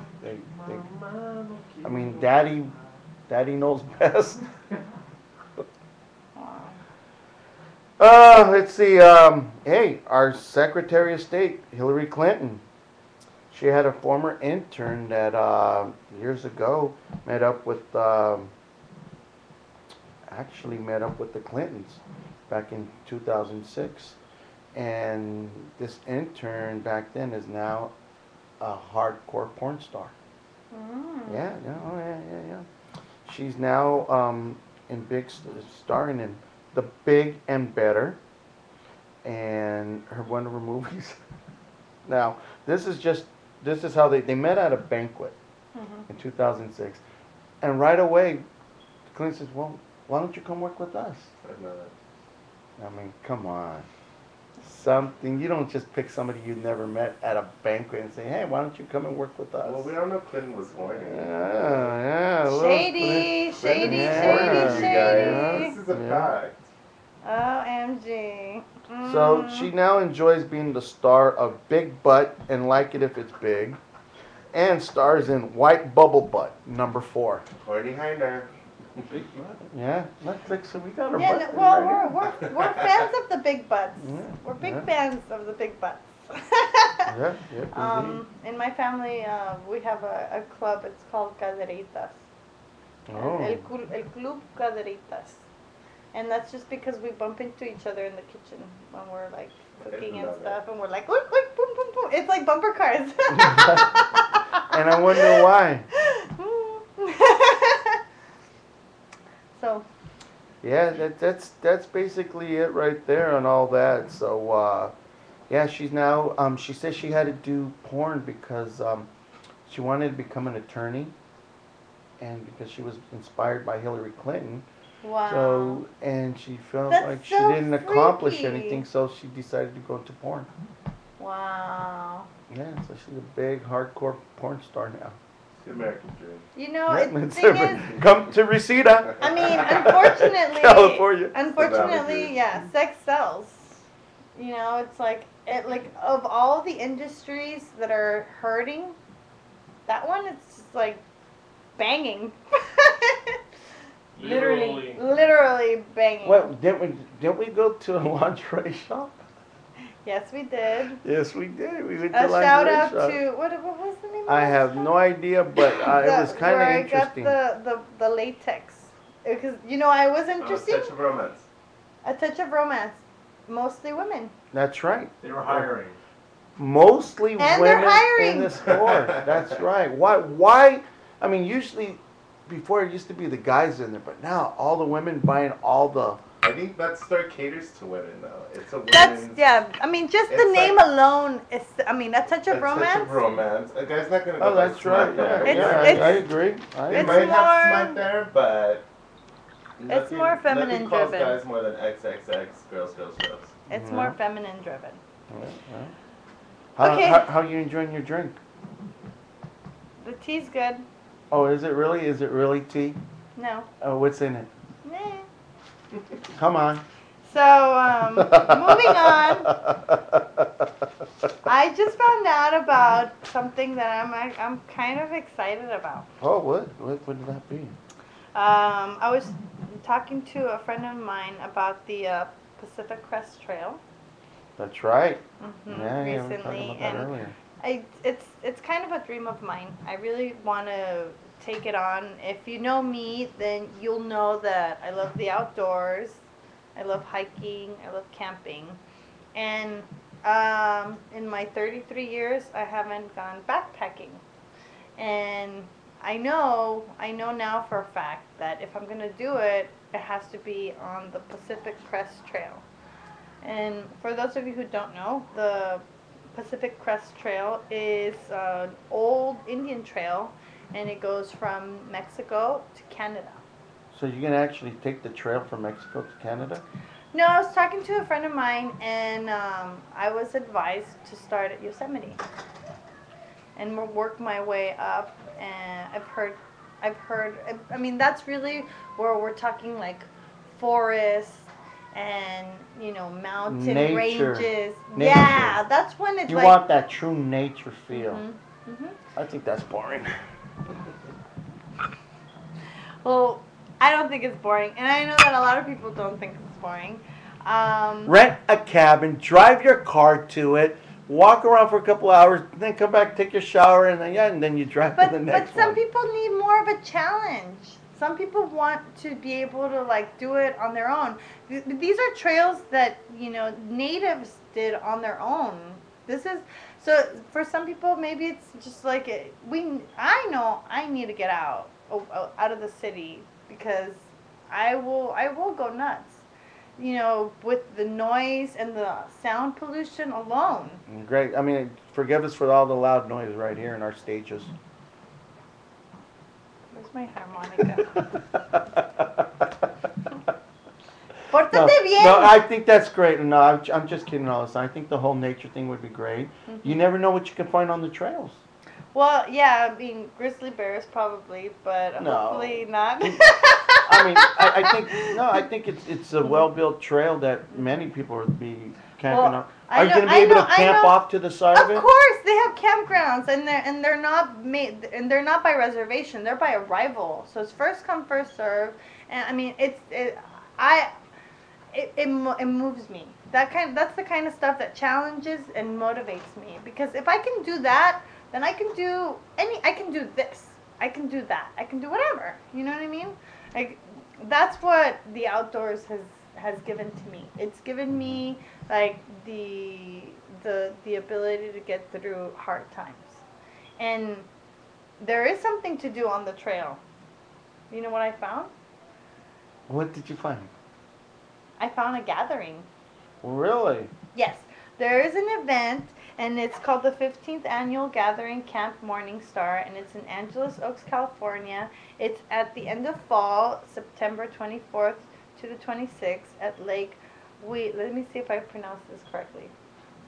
[SPEAKER 2] I mean, Daddy knows best.
[SPEAKER 3] Wow.
[SPEAKER 2] Let's see. Hey, our Secretary of State, Hillary Clinton. She had a former intern that years ago met up with the Clintons back in 2006, and this intern back then is now a hardcore porn star.
[SPEAKER 3] Mm.
[SPEAKER 2] Yeah. She's now starring in The Big and Better, and one of her movies. Now, this is how they met at a banquet in 2006, and right away, Clinton says, "Well, why don't you come work with us?" I mean, come on. You don't just pick somebody you never met at a banquet and say, "Hey, why don't you come and work with us?"
[SPEAKER 5] Well, we all know Clinton was horny.
[SPEAKER 2] Yeah. look,
[SPEAKER 3] Shady, shady,
[SPEAKER 2] Yeah.
[SPEAKER 3] shady,
[SPEAKER 5] You guys,
[SPEAKER 3] shady.
[SPEAKER 5] this is a
[SPEAKER 2] Yeah.
[SPEAKER 5] fact.
[SPEAKER 3] OMG.
[SPEAKER 2] So she now enjoys being the star of Big Butt and Like It If It's Big, and stars in White Bubble Butt, number 4.
[SPEAKER 5] Horny Heiner.
[SPEAKER 1] Big butt.
[SPEAKER 2] Yeah, Netflix. So we got her
[SPEAKER 3] Yeah,
[SPEAKER 2] butt
[SPEAKER 3] no,
[SPEAKER 2] thing
[SPEAKER 3] well,
[SPEAKER 2] right here.
[SPEAKER 3] we're fans of the big butts.
[SPEAKER 2] Yeah,
[SPEAKER 3] We're big
[SPEAKER 2] yeah.
[SPEAKER 3] fans of the big butts.
[SPEAKER 2] Yeah, indeed.
[SPEAKER 3] In my family, we have a club. It's called Caderitas.
[SPEAKER 2] Oh.
[SPEAKER 3] El Club Caderitas. And that's just because we bump into each other in the kitchen when we're like cooking and
[SPEAKER 5] love it.
[SPEAKER 3] stuff, and we're like, oink, oink, boom, boom, boom. It's like bumper cars.
[SPEAKER 2] And I wonder why.
[SPEAKER 3] So,
[SPEAKER 2] Yeah, that's basically it right there on all that. So, yeah, she's now, she says she had to do porn because she wanted to become an attorney, and because she was inspired by Hillary Clinton,
[SPEAKER 3] Wow.
[SPEAKER 2] So, and she felt
[SPEAKER 3] That's
[SPEAKER 2] like she
[SPEAKER 3] so
[SPEAKER 2] didn't accomplish
[SPEAKER 3] freaky.
[SPEAKER 2] anything, so she decided to go into porn.
[SPEAKER 3] Wow.
[SPEAKER 2] Yeah, so she's a big hardcore porn star now.
[SPEAKER 5] It's the American dream.
[SPEAKER 3] You know,
[SPEAKER 2] Yeah,
[SPEAKER 3] the
[SPEAKER 2] it's
[SPEAKER 3] thing
[SPEAKER 2] every-
[SPEAKER 3] is,
[SPEAKER 2] come to Reseda,
[SPEAKER 3] I mean, unfortunately,
[SPEAKER 2] California.
[SPEAKER 3] unfortunately, yeah, sex sells. You know, it's like of all the industries that are hurting, that one it's just like banging.
[SPEAKER 1] Literally.
[SPEAKER 3] Literally banging.
[SPEAKER 2] Well, didn't we go to a lingerie shop?
[SPEAKER 3] Yes, we did.
[SPEAKER 2] Yes, we did. We went to
[SPEAKER 3] A
[SPEAKER 2] a lingerie
[SPEAKER 3] shout out
[SPEAKER 2] shop.
[SPEAKER 3] to what was the name of
[SPEAKER 2] I
[SPEAKER 3] that
[SPEAKER 2] have
[SPEAKER 3] shop?
[SPEAKER 2] no idea, but it was kind
[SPEAKER 3] where
[SPEAKER 2] of interesting.
[SPEAKER 3] I got the latex because you know I was interesting.
[SPEAKER 5] Touch of romance.
[SPEAKER 3] A touch of romance, mostly women.
[SPEAKER 2] That's right.
[SPEAKER 4] They were hiring.
[SPEAKER 2] Mostly
[SPEAKER 3] And they're
[SPEAKER 2] women
[SPEAKER 3] hiring.
[SPEAKER 2] in the store. That's right. Why? I mean, usually before it used to be the guys in there, but now all the women buying all the.
[SPEAKER 5] I think that store caters to women though. It's a women's.
[SPEAKER 3] That's yeah. I mean, just the
[SPEAKER 5] It's
[SPEAKER 3] name
[SPEAKER 5] like-
[SPEAKER 3] alone is. I mean, a touch of
[SPEAKER 5] a
[SPEAKER 3] romance.
[SPEAKER 5] touch of romance. A guy's not gonna go
[SPEAKER 2] Oh,
[SPEAKER 5] buy
[SPEAKER 2] that's right.
[SPEAKER 5] Smack
[SPEAKER 2] Yeah,
[SPEAKER 5] there.
[SPEAKER 3] It's-
[SPEAKER 2] yeah,
[SPEAKER 3] it's-
[SPEAKER 2] I agree.
[SPEAKER 5] They
[SPEAKER 3] it's
[SPEAKER 5] might
[SPEAKER 3] more-
[SPEAKER 5] have Smack there, but nothing,
[SPEAKER 3] more feminine
[SPEAKER 5] nothing calls
[SPEAKER 3] driven.
[SPEAKER 5] guys more than XXX girls.
[SPEAKER 3] It's
[SPEAKER 2] Yeah.
[SPEAKER 3] more feminine driven.
[SPEAKER 2] How,
[SPEAKER 3] Okay.
[SPEAKER 2] how you enjoying your drink?
[SPEAKER 3] The tea's good.
[SPEAKER 2] Oh, is it really? Is it really tea?
[SPEAKER 3] No.
[SPEAKER 2] Oh, what's in it?
[SPEAKER 3] Nah.
[SPEAKER 2] Come on.
[SPEAKER 3] So moving on. I just found out about something that I'm kind of excited about.
[SPEAKER 2] Oh, what? What would that be?
[SPEAKER 3] I was talking to a friend of mine about the Pacific Crest Trail.
[SPEAKER 2] That's right.
[SPEAKER 3] hmm
[SPEAKER 2] Yeah, we were
[SPEAKER 3] recently,
[SPEAKER 2] talking about that
[SPEAKER 3] and
[SPEAKER 2] earlier.
[SPEAKER 3] it's kind of a dream of mine. I really want to take it on. If you know me, then you'll know that I love the outdoors. I love hiking. I love camping, and in my 33 years, I haven't gone backpacking, and I know now for a fact that if I'm gonna do it, it has to be on the Pacific Crest Trail. And for those of you who don't know, the Pacific Crest Trail is an old Indian trail, and it goes from Mexico to Canada.
[SPEAKER 2] So you're gonna actually take the trail from Mexico to Canada?
[SPEAKER 3] No, I was talking to a friend of mine, and I was advised to start at Yosemite and work my way up. And I've heard. I mean, that's really where we're talking like forests and mountain
[SPEAKER 2] Nature.
[SPEAKER 3] ranges.
[SPEAKER 2] Nature.
[SPEAKER 3] Yeah, that's when it's
[SPEAKER 2] You
[SPEAKER 3] like.
[SPEAKER 2] want that true nature feel.
[SPEAKER 3] Mhm.
[SPEAKER 2] I think that's boring.
[SPEAKER 3] Well, I don't think it's boring, and I know that a lot of people don't think it's boring.
[SPEAKER 2] Rent a cabin, drive your car to it, walk around for a couple hours, then come back, take your shower, and then you drive to the
[SPEAKER 3] But
[SPEAKER 2] next
[SPEAKER 3] some
[SPEAKER 2] one.
[SPEAKER 3] people need more of a challenge. Some people want to be able to like do it on their own. These are trails that natives did on their own. This is so for some people maybe it's just like I know I need to get out of the city because I will go nuts. With the noise and the sound pollution alone.
[SPEAKER 2] Great. I mean, forgive us for all the loud noise right here in our stages.
[SPEAKER 3] Where's my harmonica?
[SPEAKER 2] No,
[SPEAKER 3] Pórtate bien.
[SPEAKER 2] no, I think that's great. No, I'm just kidding all this. I think the whole nature thing would be great. You never know what you can find on the trails.
[SPEAKER 3] Well, yeah, I mean, grizzly bears probably, but
[SPEAKER 2] No.
[SPEAKER 3] hopefully not.
[SPEAKER 2] I mean, I think it's a well-built trail that many people would be camping
[SPEAKER 3] Well,
[SPEAKER 2] on.
[SPEAKER 3] I
[SPEAKER 2] Are you
[SPEAKER 3] know-
[SPEAKER 2] going to be
[SPEAKER 3] I
[SPEAKER 2] able
[SPEAKER 3] know-
[SPEAKER 2] to
[SPEAKER 3] I
[SPEAKER 2] camp
[SPEAKER 3] know.
[SPEAKER 2] off to the side of
[SPEAKER 3] Of
[SPEAKER 2] it?
[SPEAKER 3] course, they have campgrounds, and they're not made, and they're not by reservation. They're by arrival. So it's first come, first serve. And I mean, it moves me. That's the kind of stuff that challenges and motivates me. Because if I can do that, then I can do this. I can do that. I can do whatever. You know what I mean? Like that's what the outdoors has given to me. It's given me like the ability to get through hard times. And there is something to do on the trail. You know what I found?
[SPEAKER 2] What did you find?
[SPEAKER 3] I found a gathering.
[SPEAKER 2] Really?
[SPEAKER 3] Yes, there is an event. And it's called the 15th Annual Gathering Camp Morning Star, and it's in Angeles Oaks, California. It's at the end of fall, September 24th to the 26th at Lake let me see if I pronounce this correctly.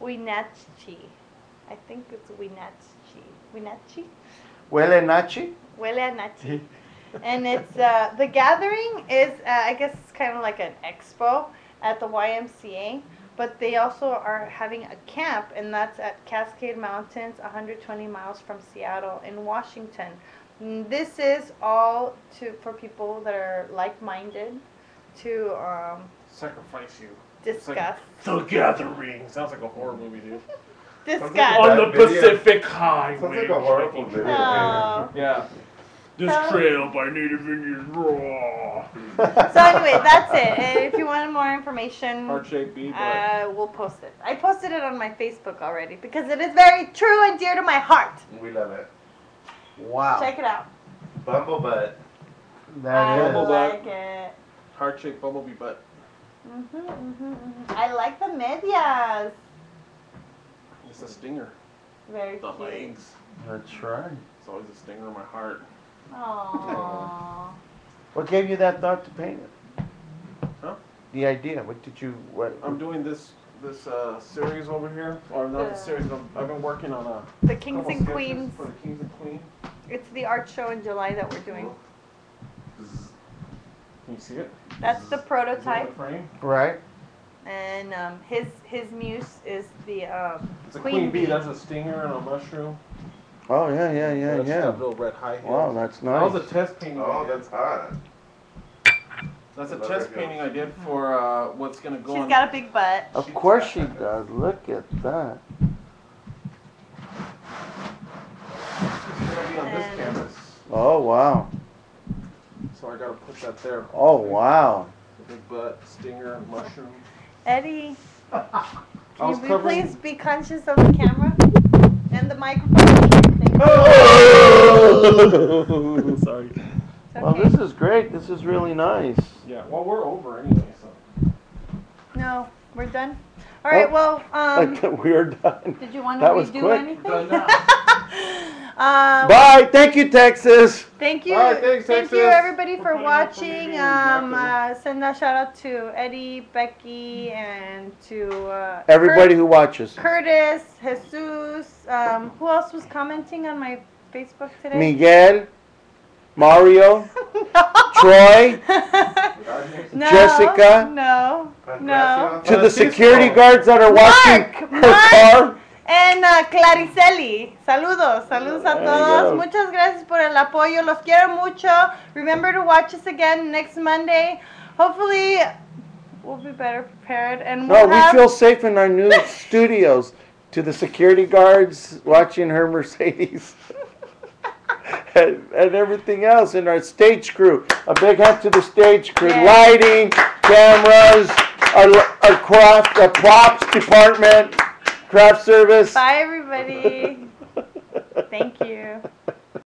[SPEAKER 3] Wenatchee. I think it's Wenatchee. Wenatchee?
[SPEAKER 2] Huele Nachi?
[SPEAKER 3] Wenatchee. And it's, the gathering is, I guess it's kind of like an expo at the YMCA. But they also are having a camp, and that's at Cascade Mountains, 120 miles from Seattle in Washington. This is all for people that are like-minded to
[SPEAKER 1] Sacrifice you.
[SPEAKER 3] discuss.
[SPEAKER 1] The Gathering. Sounds like a horror movie, dude.
[SPEAKER 3] Discuss.
[SPEAKER 5] On
[SPEAKER 1] the
[SPEAKER 5] video.
[SPEAKER 1] Pacific
[SPEAKER 5] Sounds
[SPEAKER 1] Highway.
[SPEAKER 5] like a horrible video.
[SPEAKER 3] Oh.
[SPEAKER 1] Yeah. This trail by Native Indians raw.
[SPEAKER 3] So anyway, that's it. And if you want more information,
[SPEAKER 1] Heart-shaped bee, but
[SPEAKER 3] we'll post it. I posted it on my Facebook already because it is very true and dear to my heart.
[SPEAKER 5] We love it.
[SPEAKER 2] Wow.
[SPEAKER 3] Check it out.
[SPEAKER 5] Bumble butt.
[SPEAKER 2] That
[SPEAKER 3] I
[SPEAKER 2] is.
[SPEAKER 3] like it.
[SPEAKER 1] heart-shaped bumblebee butt.
[SPEAKER 3] I like the medias.
[SPEAKER 1] It's a stinger.
[SPEAKER 3] Very
[SPEAKER 1] The
[SPEAKER 3] cute.
[SPEAKER 1] legs.
[SPEAKER 2] That's right.
[SPEAKER 1] It's always a stinger in my heart.
[SPEAKER 3] Aww.
[SPEAKER 2] What gave you that thought to paint it?
[SPEAKER 1] Huh?
[SPEAKER 2] The idea. What?
[SPEAKER 1] I'm doing this series over here, or not the series. I've been working on
[SPEAKER 3] The Kings
[SPEAKER 1] couple
[SPEAKER 3] and
[SPEAKER 1] sketches
[SPEAKER 3] Queens.
[SPEAKER 1] for the Kings and Queen.
[SPEAKER 3] It's the art show in July that we're doing.
[SPEAKER 1] Can you see it?
[SPEAKER 3] That's the
[SPEAKER 1] Is it in
[SPEAKER 3] prototype.
[SPEAKER 1] the frame?
[SPEAKER 2] Right.
[SPEAKER 3] And his muse is the
[SPEAKER 1] It's a queen bee. That's a stinger and a mushroom.
[SPEAKER 2] Oh yeah,
[SPEAKER 1] That's
[SPEAKER 2] yeah.
[SPEAKER 1] got little red high heels.
[SPEAKER 2] Wow, that's
[SPEAKER 1] That was
[SPEAKER 2] nice.
[SPEAKER 1] a test painting.
[SPEAKER 5] Oh, that's hot.
[SPEAKER 1] That's a
[SPEAKER 5] Love
[SPEAKER 1] test
[SPEAKER 5] her
[SPEAKER 1] painting I did for what's gonna go
[SPEAKER 3] She's
[SPEAKER 1] on.
[SPEAKER 3] got a big butt.
[SPEAKER 2] Of course she does. Look at that.
[SPEAKER 1] It's gonna be on this
[SPEAKER 3] And-
[SPEAKER 1] canvas,
[SPEAKER 2] Oh wow.
[SPEAKER 1] so I gotta put that there.
[SPEAKER 2] Oh wow.
[SPEAKER 1] The big butt, stinger, mushroom.
[SPEAKER 3] Eddie,
[SPEAKER 1] I
[SPEAKER 3] can
[SPEAKER 1] was
[SPEAKER 3] you
[SPEAKER 1] covering.
[SPEAKER 3] please be conscious of the camera and the microphone? Thank you.
[SPEAKER 2] Oh!
[SPEAKER 1] Sorry.
[SPEAKER 3] It's
[SPEAKER 2] Well,
[SPEAKER 3] okay.
[SPEAKER 2] this is great. This is really nice.
[SPEAKER 1] Yeah. Well, we're over anyway, so.
[SPEAKER 3] No, we're done. All right. Well,
[SPEAKER 2] We're done.
[SPEAKER 3] did you want to
[SPEAKER 2] That was
[SPEAKER 3] redo
[SPEAKER 2] quick.
[SPEAKER 3] anything?
[SPEAKER 1] Done now.
[SPEAKER 2] Bye. Thank you, Texas.
[SPEAKER 3] Thank you.
[SPEAKER 1] All right, thanks,
[SPEAKER 3] Thank you
[SPEAKER 1] Texas.
[SPEAKER 3] everybody for
[SPEAKER 1] Okay,
[SPEAKER 3] watching.
[SPEAKER 1] for
[SPEAKER 3] Send a shout out to Eddie, Becky, and to
[SPEAKER 2] Everybody who watches.
[SPEAKER 3] Curtis, Jesus. Who else was commenting on my Facebook today?
[SPEAKER 2] Miguel, Mario, Troy,
[SPEAKER 3] No,
[SPEAKER 2] Jessica.
[SPEAKER 3] No. No.
[SPEAKER 2] to the security guards that are watching her
[SPEAKER 3] Mark.
[SPEAKER 2] car.
[SPEAKER 3] And Clariceli, saludos a
[SPEAKER 2] There you
[SPEAKER 3] todos.
[SPEAKER 2] go.
[SPEAKER 3] Muchas gracias por el apoyo. Los quiero mucho. Remember to watch us again next Monday. Hopefully, we'll be better prepared. And
[SPEAKER 2] No,
[SPEAKER 3] we'll
[SPEAKER 2] we
[SPEAKER 3] have,
[SPEAKER 2] feel safe in our new studios. To the security guards watching her Mercedes. and everything else in our stage crew. A big hand to the stage crew.
[SPEAKER 3] Yeah.
[SPEAKER 2] Lighting, cameras, our craft, our props department, craft service.
[SPEAKER 3] Bye, everybody. Thank you.